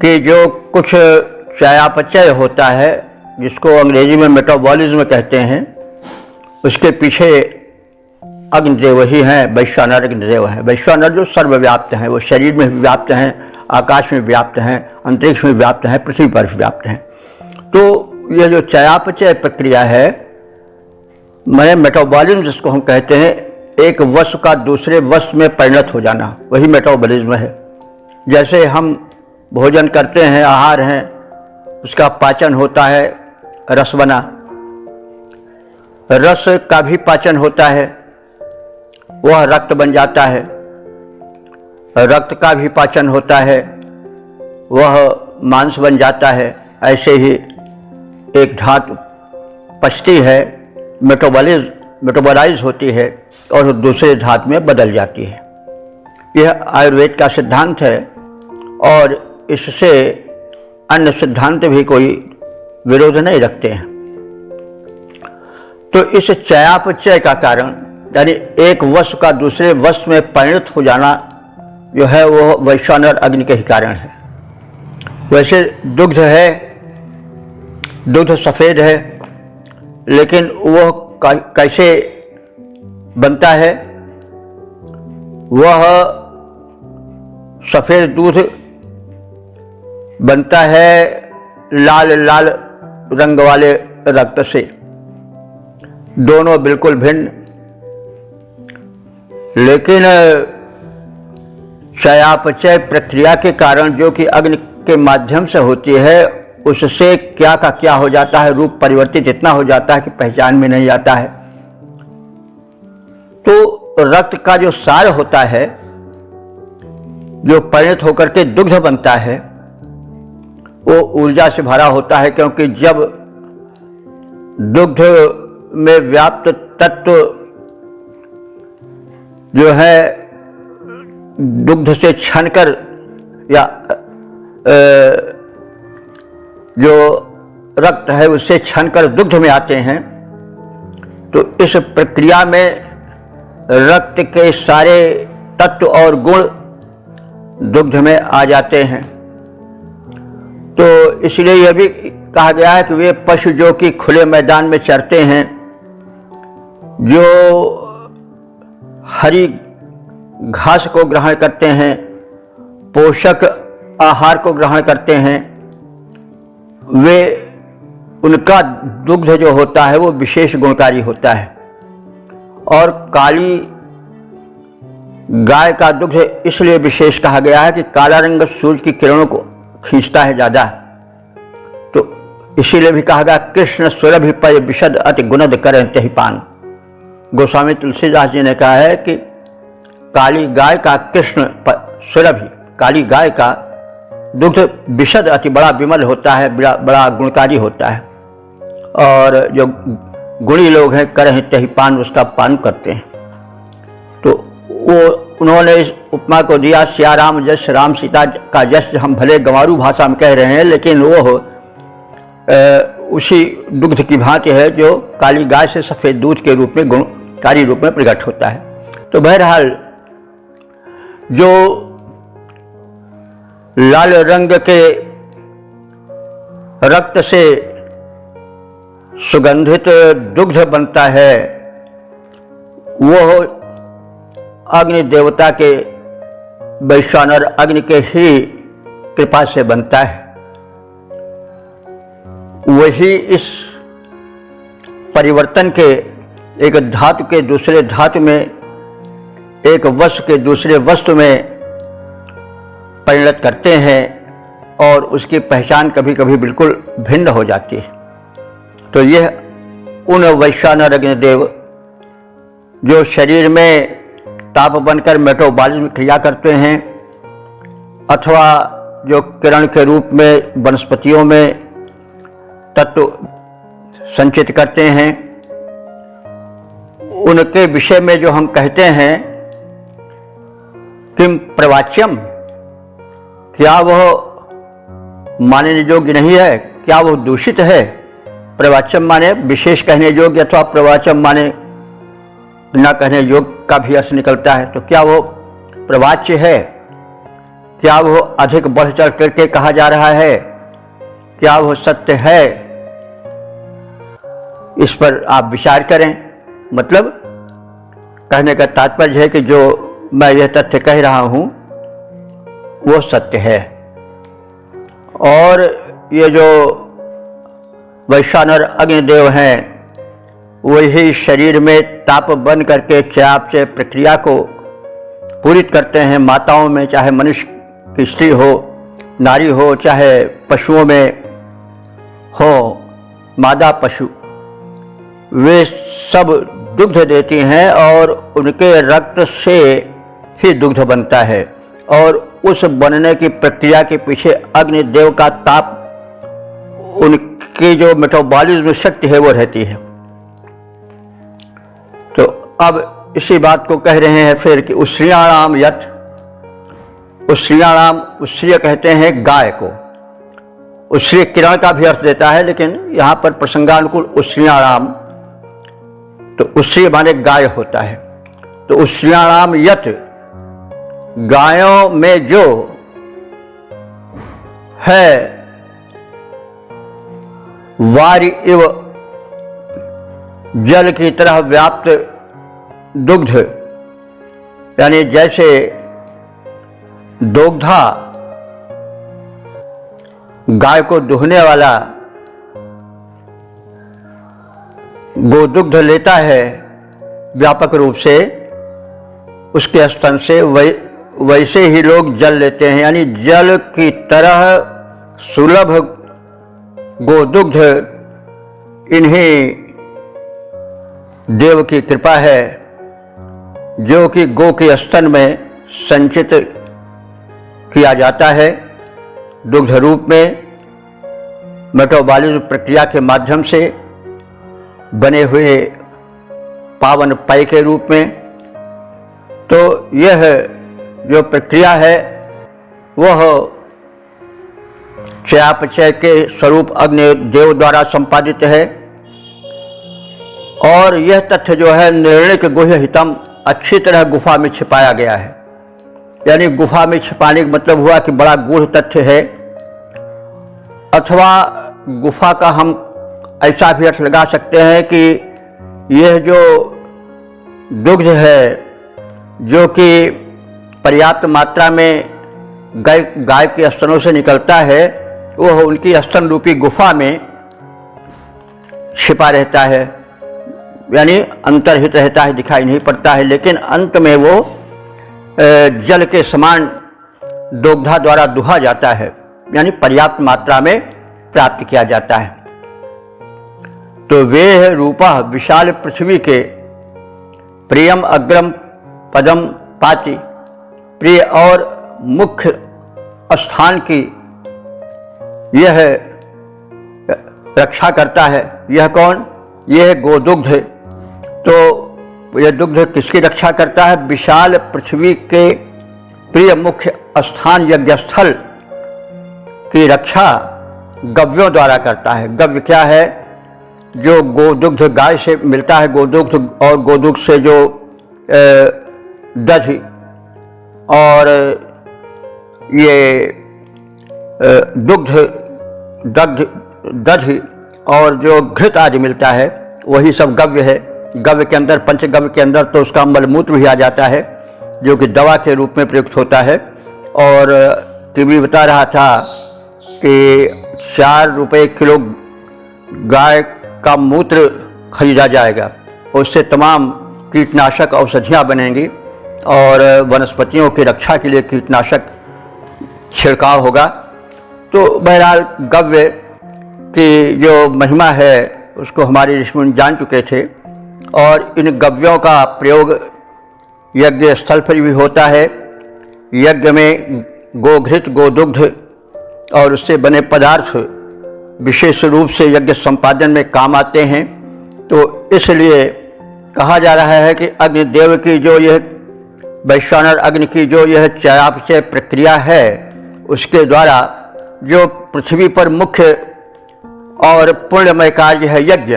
कि जो कुछ चयापचय होता है, जिसको अंग्रेजी में मेटाबॉलिज्म कहते हैं, उसके पीछे अग्निदेव ही हैं, वैश्वानर अग्निदेव हैं। वैश्वानर जो सर्वव्याप्त हैं, वो शरीर में भी व्याप्त हैं, आकाश में व्याप्त हैं, अंतरिक्ष में व्याप्त हैं, पृथ्वी पर भी व्याप्त हैं। तो यह जो चयापचय प्रक्रिया है, मैंने मेटाबॉलिज्म जिसको हम कहते हैं, एक वस्तु का दूसरे वस्तु में परिणत हो जाना, वही मेटाबॉलिज्म है। जैसे हम भोजन करते हैं, आहार हैं, उसका पाचन होता है, रस बना, रस का भी पाचन होता है, वह रक्त बन जाता है, रक्त का भी पाचन होता है, वह मांस बन जाता है। ऐसे ही एक धातु पचती है, मेटाबॉलाइज होती है और दूसरे धातु में बदल जाती है। यह आयुर्वेद का सिद्धांत है और इससे अन्य सिद्धांत भी कोई विरोध नहीं रखते हैं। तो इस चयापचय का कारण, यानी एक वस्तु का दूसरे वस्तु में परिणत हो जाना जो है, वो वैश्वानर अग्नि के ही कारण है। वैसे दुग्ध है, दुग्ध सफ़ेद है, लेकिन वह कैसे बनता है? वह सफ़ेद दूध बनता है लाल लाल रंग वाले रक्त से। दोनों बिल्कुल भिन्न, लेकिन चयापचय प्रक्रिया के कारण जो कि अग्नि के माध्यम से होती है, उससे क्या का क्या हो जाता है, रूप परिवर्तित इतना हो जाता है कि पहचान में नहीं आता है। तो रक्त का जो सार होता है, जो परिणत होकर के दुग्ध बनता है, वो ऊर्जा से भरा होता है, क्योंकि जब दुग्ध में व्याप्त तत्व जो है दुग्ध से छनकर या जो रक्त है उससे छनकर दुग्ध में आते हैं, तो इस प्रक्रिया में रक्त के सारे तत्व और गुण दुग्ध में आ जाते हैं। तो इसलिए यह भी कहा गया है कि वे पशु जो कि खुले मैदान में चरते हैं, जो हरी घास को ग्रहण करते हैं, पोषक आहार को ग्रहण करते हैं, वे उनका दुग्ध जो होता है वो विशेष गुणकारी होता है। और काली गाय का दुग्ध इसलिए विशेष कहा गया है कि काला रंग सूर्य की किरणों को खींचता है ज़्यादा, तो इसीलिए भी कहा गया कृष्ण सुरभि पय विशद अति गुणद करें तहि पान। गोस्वामी तुलसीदास जी ने कहा है कि काली गाय का कृष्ण सुरभि, काली गाय का दुग्ध विशद अति बड़ा विमल होता है, बड़ा गुणकारी होता है, और जो गुणी लोग हैं करें तहि पान, उसका पान करते हैं। तो वो उन्होंने इस उपमा को दिया सियाराम जस राम सीता का जस, हम भले गंवारू भाषा में कह रहे हैं, लेकिन वो उसी दुग्ध की भांति है जो काली गाय से सफ़ेद दूध के रूप में गुणकारी रूप में प्रकट होता है। तो बहरहाल जो लाल रंग के रक्त से सुगंधित दुग्ध बनता है वो अग्नि देवता के वैश्वानर अग्नि के ही कृपा से बनता है। वही इस परिवर्तन के एक धातु के दूसरे धातु में, एक वस्तु के दूसरे वस्तु में परिणत करते हैं और उसकी पहचान कभी कभी बिल्कुल भिन्न हो जाती है। तो यह उन वैश्वानर अग्निदेव जो शरीर में ताप बनकर मेटाबॉलिज्म क्रिया करते हैं, अथवा जो किरण के रूप में वनस्पतियों में तत्व संचित करते हैं, उनके विषय में जो हम कहते हैं किम प्रवाच्यम, क्या वह मानने योग्य नहीं है, क्या वह दूषित है। प्रवाच्यम माने विशेष कहने योग्य, अथवा प्रवाच्यम माने न कहने योग्य का भी अर्थ निकलता है। तो क्या वो प्रवाच्य है, क्या वो अधिक बढ़ चढ़ करके कहा जा रहा है, क्या वो सत्य है, इस पर आप विचार करें। मतलब कहने का तात्पर्य है कि जो मैं यह तथ्य कह रहा हूं वो सत्य है। और ये जो वैश्वानर अग्निदेव हैं वही शरीर में ताप बन करके चयापचय प्रक्रिया को पूरित करते हैं। माताओं में, चाहे मनुष्य की स्त्री हो, नारी हो, चाहे पशुओं में हो, मादा पशु, वे सब दुग्ध देती हैं और उनके रक्त से ही दुग्ध बनता है। और उस बनने की प्रक्रिया के पीछे अग्निदेव का ताप, उनकी जो मेटाबॉलिज्म शक्ति है वो रहती है। तो अब इसी बात को कह रहे हैं फिर कि उश्रियाणाम यत, उश्रियाणाम, उश्रिय कहते हैं गाय को, उश्रिय किरण का भी अर्थ देता है, लेकिन यहाँ पर प्रसंगानुकूल उश्रियाणाम, तो उश्रिय माने गाय होता है। तो उश्रियाणाम यत, गायों में जो है वारि इव, जल की तरह व्याप्त दुग्ध, यानी जैसे दोग्धा गाय को दुहने वाला गोदुग्ध लेता है व्यापक रूप से उसके स्तन से, वैसे ही लोग जल लेते हैं। यानी जल की तरह सुलभ गोदुग्ध इन्हीं देव की कृपा है जो कि गो के स्तन में संचित किया जाता है दुग्ध रूप में, मेटाबॉलिज्म प्रक्रिया के माध्यम से बने हुए पावन पेय के रूप में। तो यह जो प्रक्रिया है वह चयापचय के स्वरूप अग्नि देव द्वारा संपादित है। और यह तथ्य जो है निर्णय गुह्य हितम अच्छी तरह गुफा में छिपाया गया है। यानी गुफा में छिपाने का मतलब हुआ कि बड़ा गूढ़ तथ्य है, अथवा गुफा का हम ऐसा भी अर्थ लगा सकते हैं कि यह जो दुग्ध है जो कि पर्याप्त मात्रा में गाय के स्तनों से निकलता है वह उनकी स्तन रूपी गुफा में छिपा रहता है, यानी अंतर्हित रहता है, दिखाई नहीं पड़ता है, लेकिन अंत में वो जल के समान दोग्धा द्वारा दुहा जाता है, यानी पर्याप्त मात्रा में प्राप्त किया जाता है। तो वे रूपा विशाल पृथ्वी के प्रियम अग्रम पदम पाति, प्रिय और मुख्य स्थान की यह रक्षा करता है। यह कौन? यह गोदुग्ध। तो यह दुग्ध किसकी रक्षा करता है? विशाल पृथ्वी के प्रिय मुख्य स्थान यज्ञ स्थल की रक्षा गव्यों द्वारा करता है। गव्य क्या है? जो गोदुग्ध गाय से मिलता है, गोदुग्ध, और गोदुग्ध से जो दधि और ये दधि और जो घृत आदि मिलता है वही सब गव्य है। गव्य के अंदर, पंचगव्य के अंदर तो उसका मलमूत्र भी आ जाता है जो कि दवा के रूप में प्रयुक्त होता है। और टीवी बता रहा था कि 4 रुपये किलो गाय का मूत्र खरीदा जाएगा, उससे तमाम कीटनाशक औषधियाँ बनेंगी और वनस्पतियों की रक्षा के लिए कीटनाशक छिड़काव होगा। तो बहरहाल गव्य की जो महिमा है उसको हमारे ऋषिमुनि जान चुके थे, और इन गव्यों का प्रयोग यज्ञ स्थल पर भी होता है। यज्ञ में गोघृत, गोदुग्ध और उससे बने पदार्थ विशेष रूप से यज्ञ संपादन में काम आते हैं। तो इसलिए कहा जा रहा है कि अग्निदेव की जो यह वैश्वानर अग्नि की जो यह चयापचय प्रक्रिया है उसके द्वारा जो पृथ्वी पर मुख्य और पुण्यमय कार्य है यज्ञ,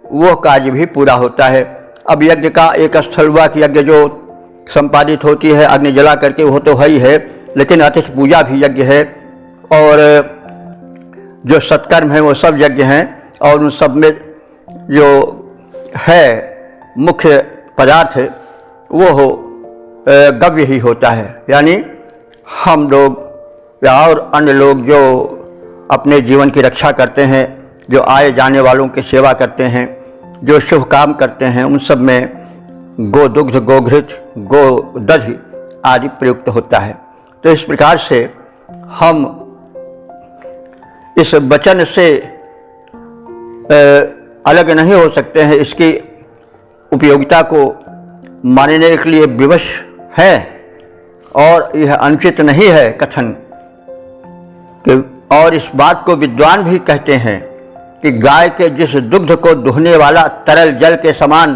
वो कार्य भी पूरा होता है। अब यज्ञ का एक स्थल हुआ कि यज्ञ जो संपादित होती है अग्नि जला करके, वो तो है ही है, लेकिन अतिथि पूजा भी यज्ञ है, और जो सत्कर्म है वो सब यज्ञ हैं। और उन सब में जो है मुख्य पदार्थ वो हो गव्य ही होता है। यानी हम लोग या और अन्य लोग जो अपने जीवन की रक्षा करते हैं, जो आए जाने वालों की सेवा करते हैं, जो शुभ काम करते हैं, उन सब में गोदुग्ध, गोघृत, गोदधि आदि प्रयुक्त होता है। तो इस प्रकार से हम इस वचन से अलग नहीं हो सकते हैं। इसकी उपयोगिता को मानने के लिए विवश है, और यह अनुचित नहीं है कथन कि, और इस बात को विद्वान भी कहते हैं कि गाय के जिस दुग्ध को दुहने वाला तरल जल के समान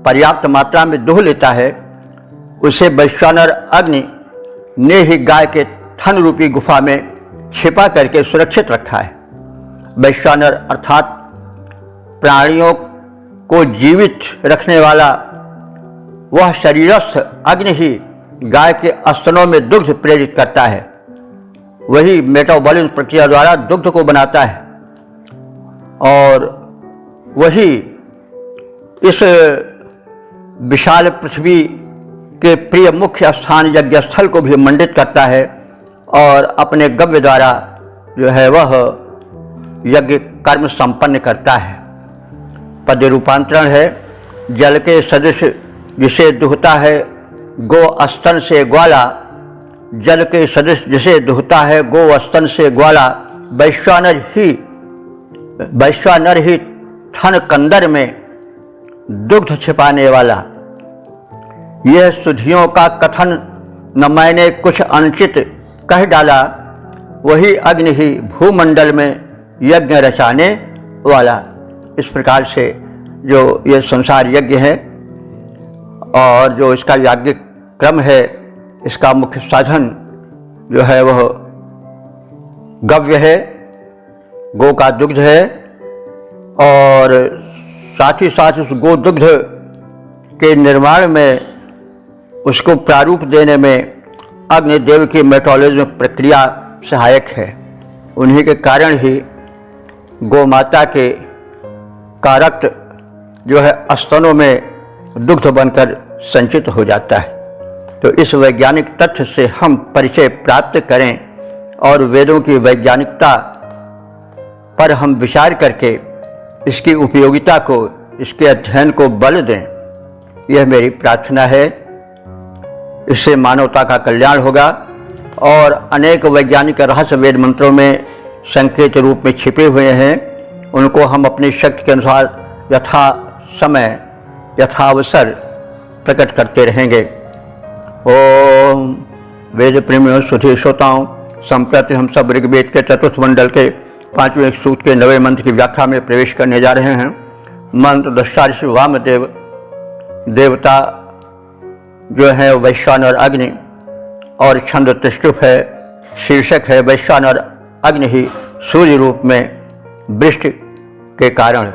पर्याप्त मात्रा में दुह लेता है, उसे वैश्वानर अग्नि ने ही गाय के थन रूपी गुफा में छिपा करके सुरक्षित रखा है। वैश्वानर अर्थात प्राणियों को जीवित रखने वाला वह शरीरस्थ अग्नि ही गाय के स्तनों में दुग्ध प्रेरित करता है। वही मेटाबॉलिज्म प्रक्रिया द्वारा दुग्ध को बनाता है, और वही इस विशाल पृथ्वी के प्रिय मुख्य स्थान यज्ञ स्थल को भी मंडित करता है, और अपने गव्य द्वारा जो है वह यज्ञ कर्म संपन्न करता है। पद रूपांतरण है जल के सदृश जिसे दुहता है गो स्तन से ग्वाला, जल के सदृश जिसे दुहता है गो स्तन से ग्वाला, वैश्वानर ही थन कंदर में दुग्ध छिपाने वाला। यह सुधियों का कथन न मैंने कुछ अनुचित कह डाला, वही अग्नि ही भूमंडल में यज्ञ रचाने वाला। इस प्रकार से जो ये संसार यज्ञ है और जो इसका याज्ञिक क्रम है, इसका मुख्य साधन जो है वह गव्य है, गो का दुग्ध है, और साथ ही साथ उस गो दुग्ध के निर्माण में, उसको प्रारूप देने में अग्निदेव की मेटाबॉलिज्म प्रक्रिया सहायक है। उन्हीं के कारण ही गौ माता के कारक जो है स्तनों में दुग्ध बनकर संचित हो जाता है। तो इस वैज्ञानिक तथ्य से हम परिचय प्राप्त करें और वेदों की वैज्ञानिकता पर हम विचार करके इसकी उपयोगिता को, इसके अध्ययन को बल दें, यह मेरी प्रार्थना है। इससे मानवता का कल्याण होगा और अनेक वैज्ञानिक रहस्य वेद मंत्रों में संकेत रूप में छिपे हुए हैं, उनको हम अपनी शक्ति के अनुसार यथा समय यथावसर प्रकट करते रहेंगे। ओम वेद प्रेमियों, सुधी श्रोताओं, संप्रति हम सब ऋग्वेद के चतुर्थ मंडल के 5वें सूक्त के 9वें मंत्र की व्याख्या में प्रवेश करने जा रहे हैं। मंत्र दृष्टा ऋषि वामदेव देवता जो है वैश्वानर अग्नि, और छंद त्रिष्टुप है, शीर्षक है वैश्वानर अग्नि ही सूर्य रूप में वृष्टि के कारण।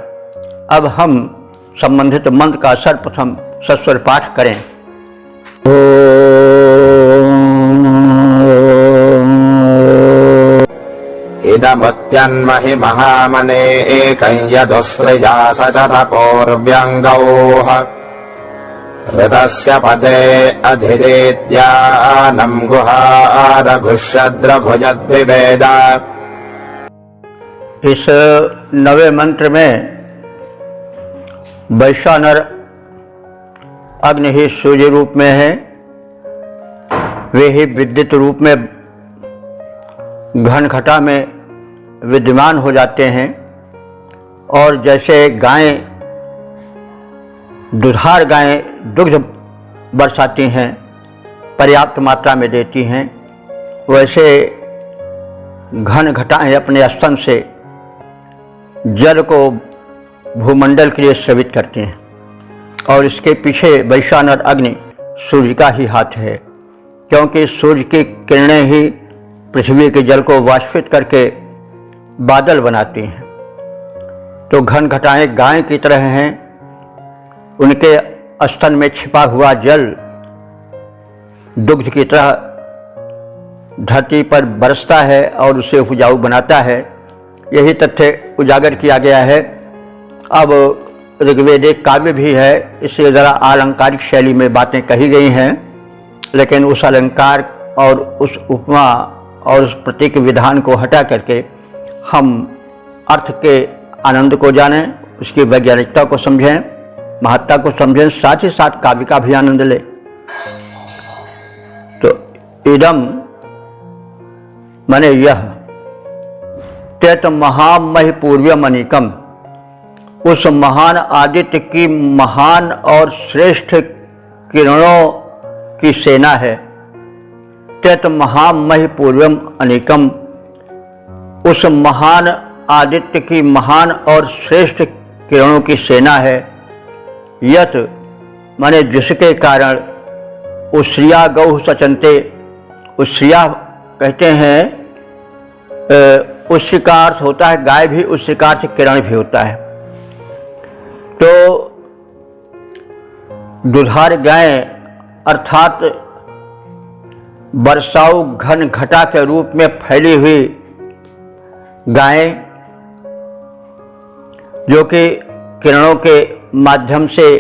अब हम संबंधित मंत्र का सर्वप्रथम सस्वर पाठ करें। इदमुत्यन्महि महामने एकं यदुस्सृजा सचतपोर्व्यङ्गौः ऋतस्य पदे अधिरेद्यानं गुहारघुष्यद्रभुजद्विवेद। इस 9वें मंत्र में वैश्वानर अग्नि ही सूर्य रूप में है, वे ही विद्युत रूप में घन घटा में विद्यमान हो जाते हैं। और जैसे गायें, दुधार गायें दुग्ध बरसाती हैं, पर्याप्त मात्रा में देती हैं, वैसे घन घटाएं अपने स्तन से जल को भूमंडल के लिए स्रवित करते हैं। और इसके पीछे वैश्वानर अग्नि सूर्य का ही हाथ है, क्योंकि सूर्य की किरणें ही पृथ्वी के जल को वाष्पित करके बादल बनाती हैं। तो घन घटाएं गाय की तरह हैं, उनके स्तन में छिपा हुआ जल दुग्ध की तरह धरती पर बरसता है और उसे उपजाऊ बनाता है। यही तथ्य उजागर किया गया है। अब ऋग्वेद एक काव्य भी है, इसलिए ज़रा अलंकारिक शैली में बातें कही गई हैं, लेकिन उस अलंकार और उस उपमा और उस प्रतीक विधान को हटा करके हम अर्थ के आनंद को जानें, उसकी वैज्ञानिकता को समझें, महत्ता को समझें, साथ ही साथ काव्य का भी आनंद लें। तो इदम माने यह, त्यत महामहि पूर्व्यम अनिकम, उस महान आदित्य की महान और श्रेष्ठ किरणों की सेना है। त्यत महामहि पूर्व्यम अनिकम, उस महान आदित्य की महान और श्रेष्ठ किरणों की सेना है। यत माने जिसके कारण उश्रिया गौ सचनते, उश्रिया कहते हैं, उश्री का अर्थ होता है गाय भी, उश्री का अर्थ किरण भी होता है। तो दुधार गाय अर्थात बरसाऊ घन घटा के रूप में फैली हुई गायें, जो कि किरणों के माध्यम से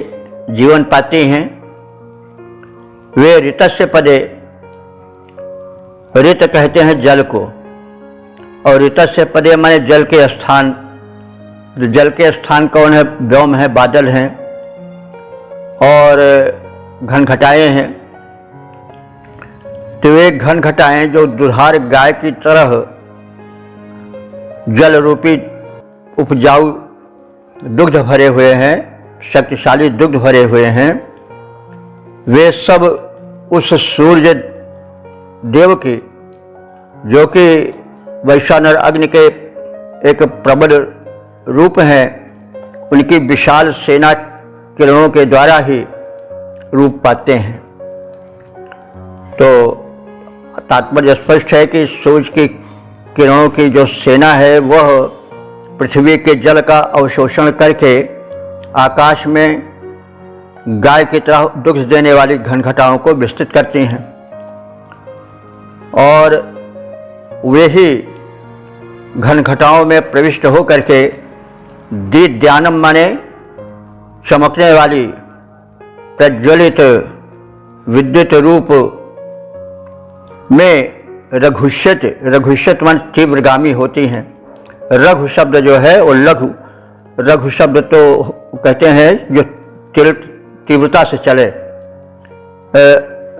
जीवन पाती हैं, वे ऋतस्य पदे, ऋत कहते हैं जल को, और ऋतस्य पदे माने जल के स्थान। जल के स्थान कौन है? व्योम है, बादल हैं और घन घटाएं हैं। तो वे घन घटाएं जो दुधार गाय की तरह जल रूपी उपजाऊ दुग्ध भरे हुए हैं, शक्तिशाली दुग्ध भरे हुए हैं, वे सब उस सूर्य देव की, जो कि वैश्वानर अग्नि के एक प्रबल रूप हैं, उनकी विशाल सेना किरणों के द्वारा ही रूप पाते हैं। तो तात्पर्य स्पष्ट है कि सूर्य की किरणों की जो सेना है वह पृथ्वी के जल का अवशोषण करके आकाश में गाय की तरह दुख देने वाली घनघटाओं को विस्तृत करती हैं, और वे ही घनघटाओं में प्रविष्ट होकर के दीप्यमानं माने चमकने वाली प्रज्वलित विद्युत रूप में रघुष्यत मन तीव्रगामी होती हैं। रघु शब्द जो है वो रघु शब्द तो कहते हैं जो तीव्रता से चले।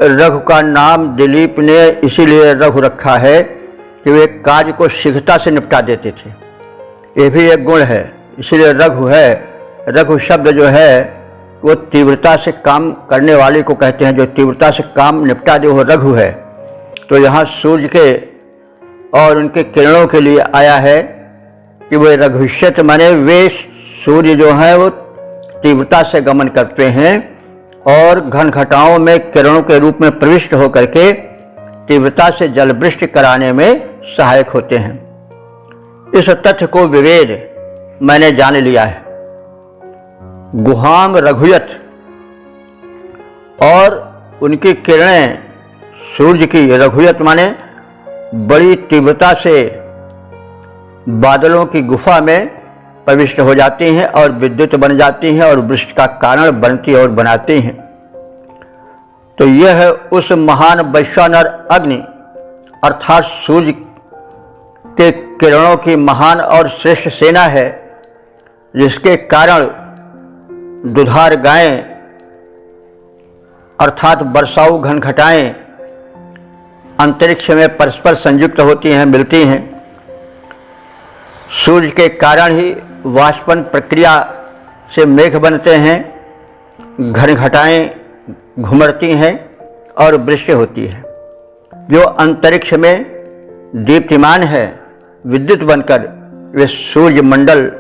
रघु का नाम दिलीप ने इसीलिए रघु रखा है कि वे कार्य को शीघ्रता से निपटा देते थे, ये भी एक गुण है, इसीलिए रघु है। रघु शब्द जो है वो तीव्रता से काम करने वाले को कहते हैं, जो तीव्रता से काम निपटा दे वो रघु है। तो यहाँ सूर्य के और उनके किरणों के लिए आया है कि वे रघुष्यत माने वे सूर्य जो है वो तीव्रता से गमन करते हैं और घनघटाओं में किरणों के रूप में प्रविष्ट होकर के तीव्रता से जलवृष्टि कराने में सहायक होते हैं। इस तथ्य को विवेद मैंने जान लिया है। गुहाम रघुयत, और उनकी किरणें सूर्य की रघुयत माने बड़ी तीव्रता से बादलों की गुफा में प्रविष्ट हो जाती हैं और विद्युत बन जाती हैं और वृष्टि का कारण बनती और बनाती हैं। तो यह है उस महान वैश्वानर अग्नि अर्थात सूर्य के किरणों की महान और श्रेष्ठ सेना है, जिसके कारण दुधार गायें अर्थात वर्षाऊ घनघटाएं अंतरिक्ष में परस्पर संयुक्त होती हैं, मिलती हैं। सूर्य के कारण ही वाष्पन प्रक्रिया से मेघ बनते हैं, घनघटाएं घुमरती हैं और वृष्टि होती है। जो अंतरिक्ष में दीप्तिमान है विद्युत बनकर, वे सूर्य मंडल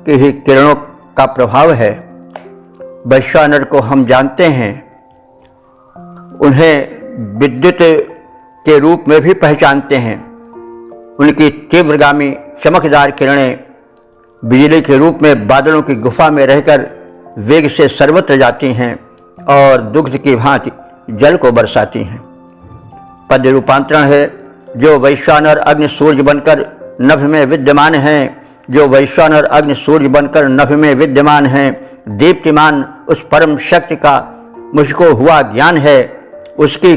की ही किरणों का प्रभाव है। वैश्वानर को हम जानते हैं, उन्हें विद्युत के रूप में भी पहचानते हैं। उनकी तीव्रगामी चमकदार किरणें बिजली के रूप में बादलों की गुफा में रहकर वेग से सर्वत्र जाती हैं और दुग्ध की भांति जल को बरसाती हैं। पद रूपांतरण है, जो वैश्वानर अग्नि सूर्य बनकर नभ में विद्यमान हैं, जो वैश्वानर अग्नि सूर्य बनकर नभ में विद्यमान हैं, दीप्तिमान उस परम शक्ति का मुझको हुआ ज्ञान है। उसकी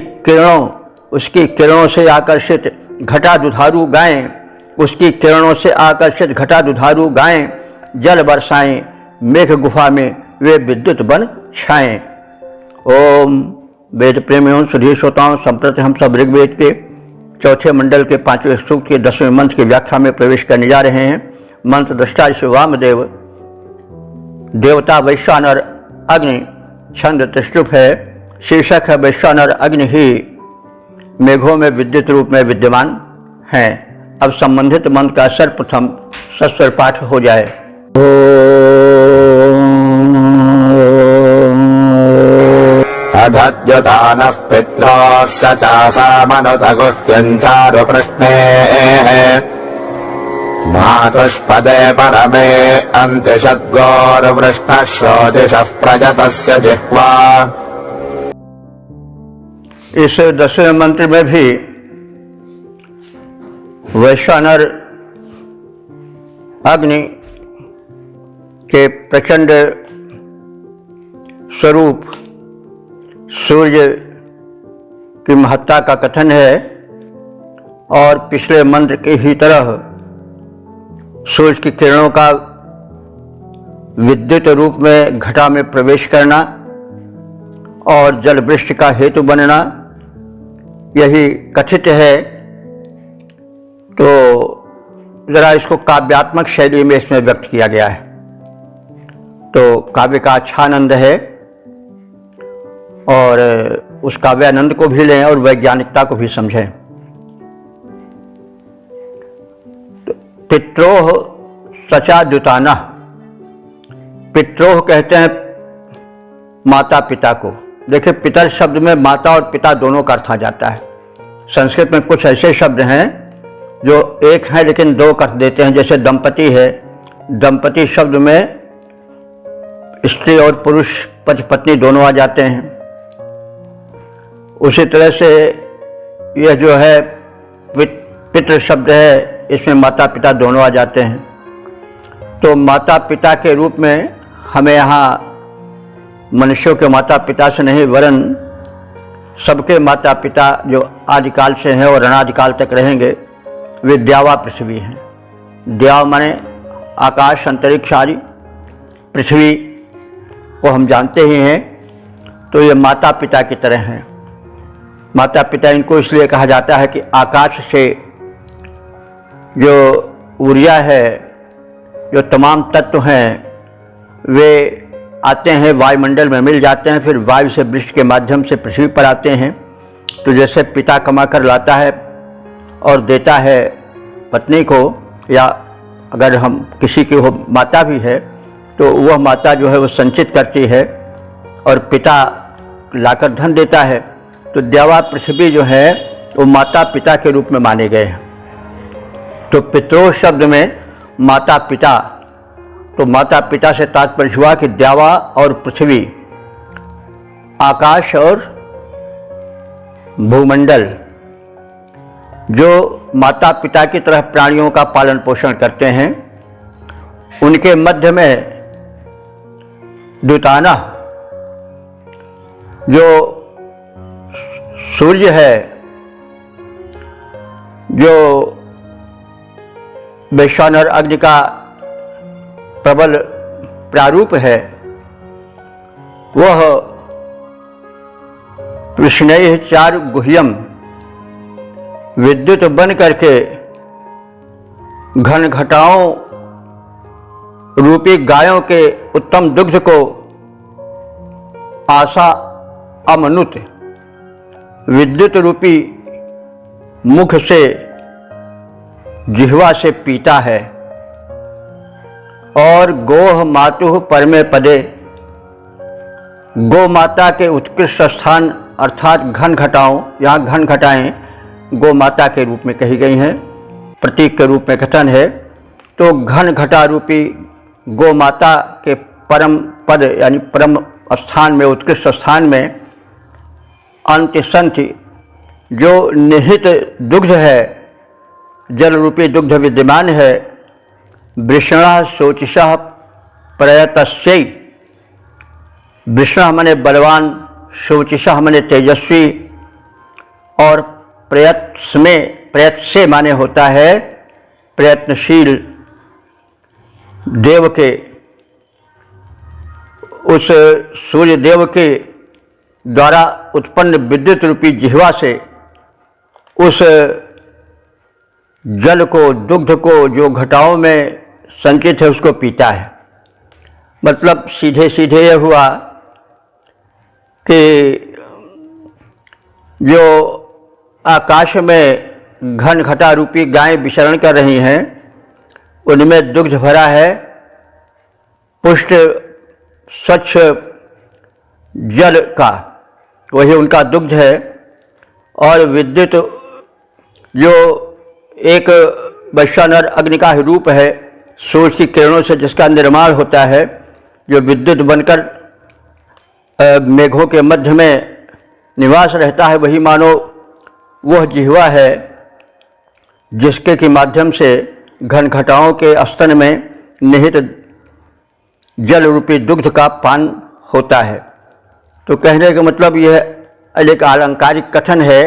किरणों से आकर्षित घटा दुधारू गायें, उसकी किरणों से आकर्षित घटा दुधारू गायें जल बरसाएं, मेघ गुफा में वे विद्युत बन छाएं। ओम वेद प्रेमियों सुधीर श्रोताओं, संप्रति हम सब ऋग्वेद के चौथे मंडल के 5वें सूक्त के 10वें मंत्र की व्याख्या में प्रवेश करने जा रहे हैं। मंत्र दृष्टा श्री वामदेव, देवता वैश्वानर अग्नि, छंद त्रिष्टुप है, शीर्षक है वैश्वानर अग्नि ही मेघों में विद्युत रूप में विद्यमान हैं। अब संबंधित मंत्र का सर्वप्रथम सस्वर पाठ हो जाए। अधद्युतानः पित्रोः स चासामनुतगुह्यञ्चारुप्रश्नेः मातुष्पदे परमे अन्तिषद्गोर्वृष्णः श्रोतिषः प्रजतस्य जिह्वा। इस 10वें मंत्र में भी वैश्वानर अग्नि के प्रचंड स्वरूप सूर्य की महत्ता का कथन है और पिछले मंत्र की ही तरह सूर्य की किरणों का विद्युत रूप में घटा में प्रवेश करना और जल वृष्टि का हेतु बनना, यही कथित है। तो जरा इसको काव्यात्मक शैली में इसमें व्यक्त किया गया है, तो काव्य का अच्छा आनंद है और उस काव्यानंद को भी लें और वैज्ञानिकता को भी समझें। तो पित्रोह सचा द्युताना। पित्रोह कहते हैं माता पिता को। देखिए, पितर शब्द में माता और पिता दोनों का अर्थ आ जाता है। संस्कृत में कुछ ऐसे शब्द हैं जो एक हैं लेकिन दो अर्थ देते हैं। जैसे दंपति है, दंपति शब्द में स्त्री और पुरुष, पति पत्नी दोनों आ जाते हैं। उसी तरह से यह जो है पितृ शब्द है, इसमें माता पिता दोनों आ जाते हैं। तो माता पिता के रूप में हमें यहाँ मनुष्यों के माता पिता से नहीं, वरन सबके माता पिता जो आदिकाल से हैं और अनादिकाल तक रहेंगे, वे द्यावा पृथ्वी हैं। द्याव माने आकाश, अंतरिक्ष आदि। पृथ्वी को हम जानते ही हैं, तो ये माता पिता की तरह हैं। माता पिता इनको इसलिए कहा जाता है कि आकाश से जो ऊर्जा है, जो तमाम तत्व हैं, वे आते हैं वायुमंडल में मिल जाते हैं, फिर वायु से वृक्ष के माध्यम से पृथ्वी पर आते हैं। तो जैसे पिता कमा कर लाता है और देता है पत्नी को, या अगर हम किसी की वो माता भी है तो वह माता जो है वो संचित करती है और पिता लाकर धन देता है। तो द्यावा पृथ्वी जो है वो माता पिता के रूप में माने गए हैं। तो पित्रोह शब्द में माता पिता, तो माता पिता से तात्पर्य हुआ कि द्यावा और पृथ्वी, आकाश और भूमंडल, जो माता पिता की तरह प्राणियों का पालन पोषण करते हैं, उनके मध्य में द्युताना जो सूर्य है, जो वैश्वानर अग्नि का प्रबल प्रारूप है, वह कृष्णैः चारु गुह्यम विद्युत बन करके घन घटाओं रूपी गायों के उत्तम दुग्ध को आशा अमनुत विद्युत रूपी मुख से, जिह्वा से पीता है। और गोह मातुः परमे पदे, गो माता के उत्कृष्ट स्थान अर्थात घन घटाओं, यहाँ घन घटाएं गो माता के रूप में कही गई हैं, प्रतीक के रूप में कथन है। तो घन घटा रूपी गो माता के परम पद यानी परम स्थान में, उत्कृष्ट स्थान में अंत्यसंति जो निहित दुग्ध है, जल रूपी दुग्ध विद्यमान है। वृषणः शोचिषः प्रयतस्यै, वृषण मने बलवान, शोचिषः मने तेजस्वी, और प्रयत से माने होता है प्रयत्नशील। देव के, उस सूर्य देव के द्वारा उत्पन्न विद्युत रूपी जिह्वा से उस जल को, दुग्ध को जो घटाओं में संचित है उसको पीता है। मतलब सीधे सीधे यह हुआ कि जो आकाश में घन घटा रूपी गायें विचरण कर रही हैं, उनमें दुग्ध भरा है, पुष्ट स्वच्छ जल का, वही उनका दुग्ध है। और विद्युत जो एक वैश्वानर अग्नि का रूप है, सूर्य की किरणों से जिसका निर्माण होता है, जो विद्युत बनकर मेघों के मध्य में निवास रहता है, वही मानो वह जिह्वा है जिसके के माध्यम से घन घटाओं के स्तन में निहित जल रूपी दुग्ध का पान होता है। तो कहने का मतलब यह एक अलंकारिक कथन है।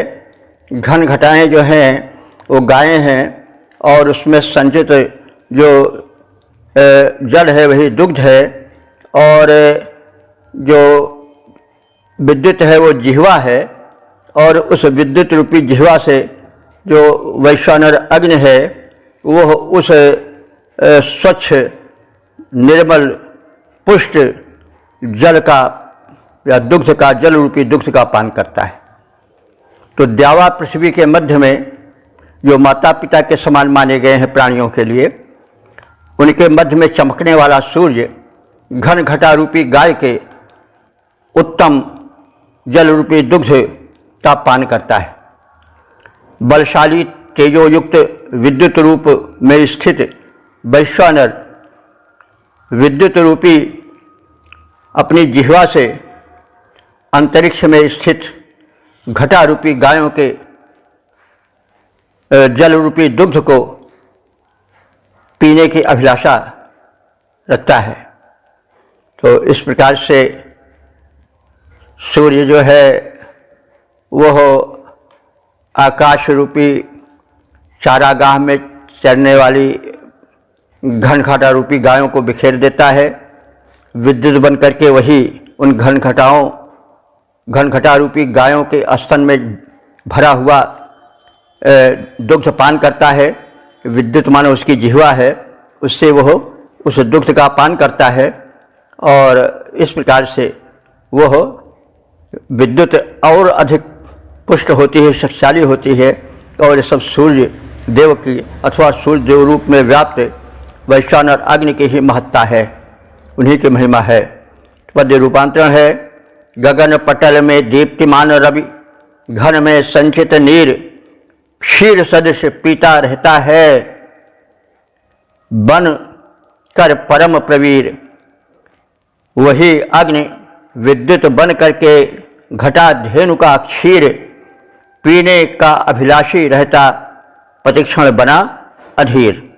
घन घटाएं जो हैं वो गायें हैं और उसमें संचित जो जल है वही दुग्ध है, और जो विद्युत है वो जिह्वा है, और उस विद्युत रूपी जिह्वा से जो वैश्वानर अग्नि है वह उस स्वच्छ निर्मल पुष्ट जल का या दुग्ध का, जल रूपी दुग्ध का पान करता है। तो द्यावा पृथ्वी के मध्य में जो माता पिता के समान माने गए हैं प्राणियों के लिए, उनके मध्य में चमकने वाला सूर्य घन घटा रूपी गाय के उत्तम जल रूपी दुग्ध का पान करता है। बलशाली तेजोयुक्त विद्युत रूप में स्थित वैश्वानर विद्युत रूपी अपनी जिह्वा से अंतरिक्ष में स्थित घटा रूपी गायों के जल रूपी दुग्ध को पीने की अभिलाषा रखता है। तो इस प्रकार से सूर्य जो है वह आकाश रूपी चारागाह में चरने वाली घन घटा रूपी गायों को बिखेर देता है। विद्युत बन करके वही उन घन घटा रूपी गायों के स्तन में भरा हुआ दुग्ध पान करता है। विद्युत मानो उसकी जिह्वा है, उससे वह उस दुग्ध का पान करता है और इस प्रकार से वह विद्युत और अधिक पुष्ट होती है, शक्तिशाली होती है। और ये सब सूर्य देव की अथवा सूर्य देव रूप में व्याप्त वैश्वानर अग्नि की ही महत्ता है, उन्हीं की महिमा है। पद्य रूपांतरण है। गगन पटल में दीप्तिमान रवि, घन में संचित नीर, क्षीर सदृश पीता रहता है, बन कर परम प्रवीर। वही अग्नि विद्युत बन करके घटा धेनु का क्षीर पीने का अभिलाषी रहता, प्रतिक्षण बना अधीर।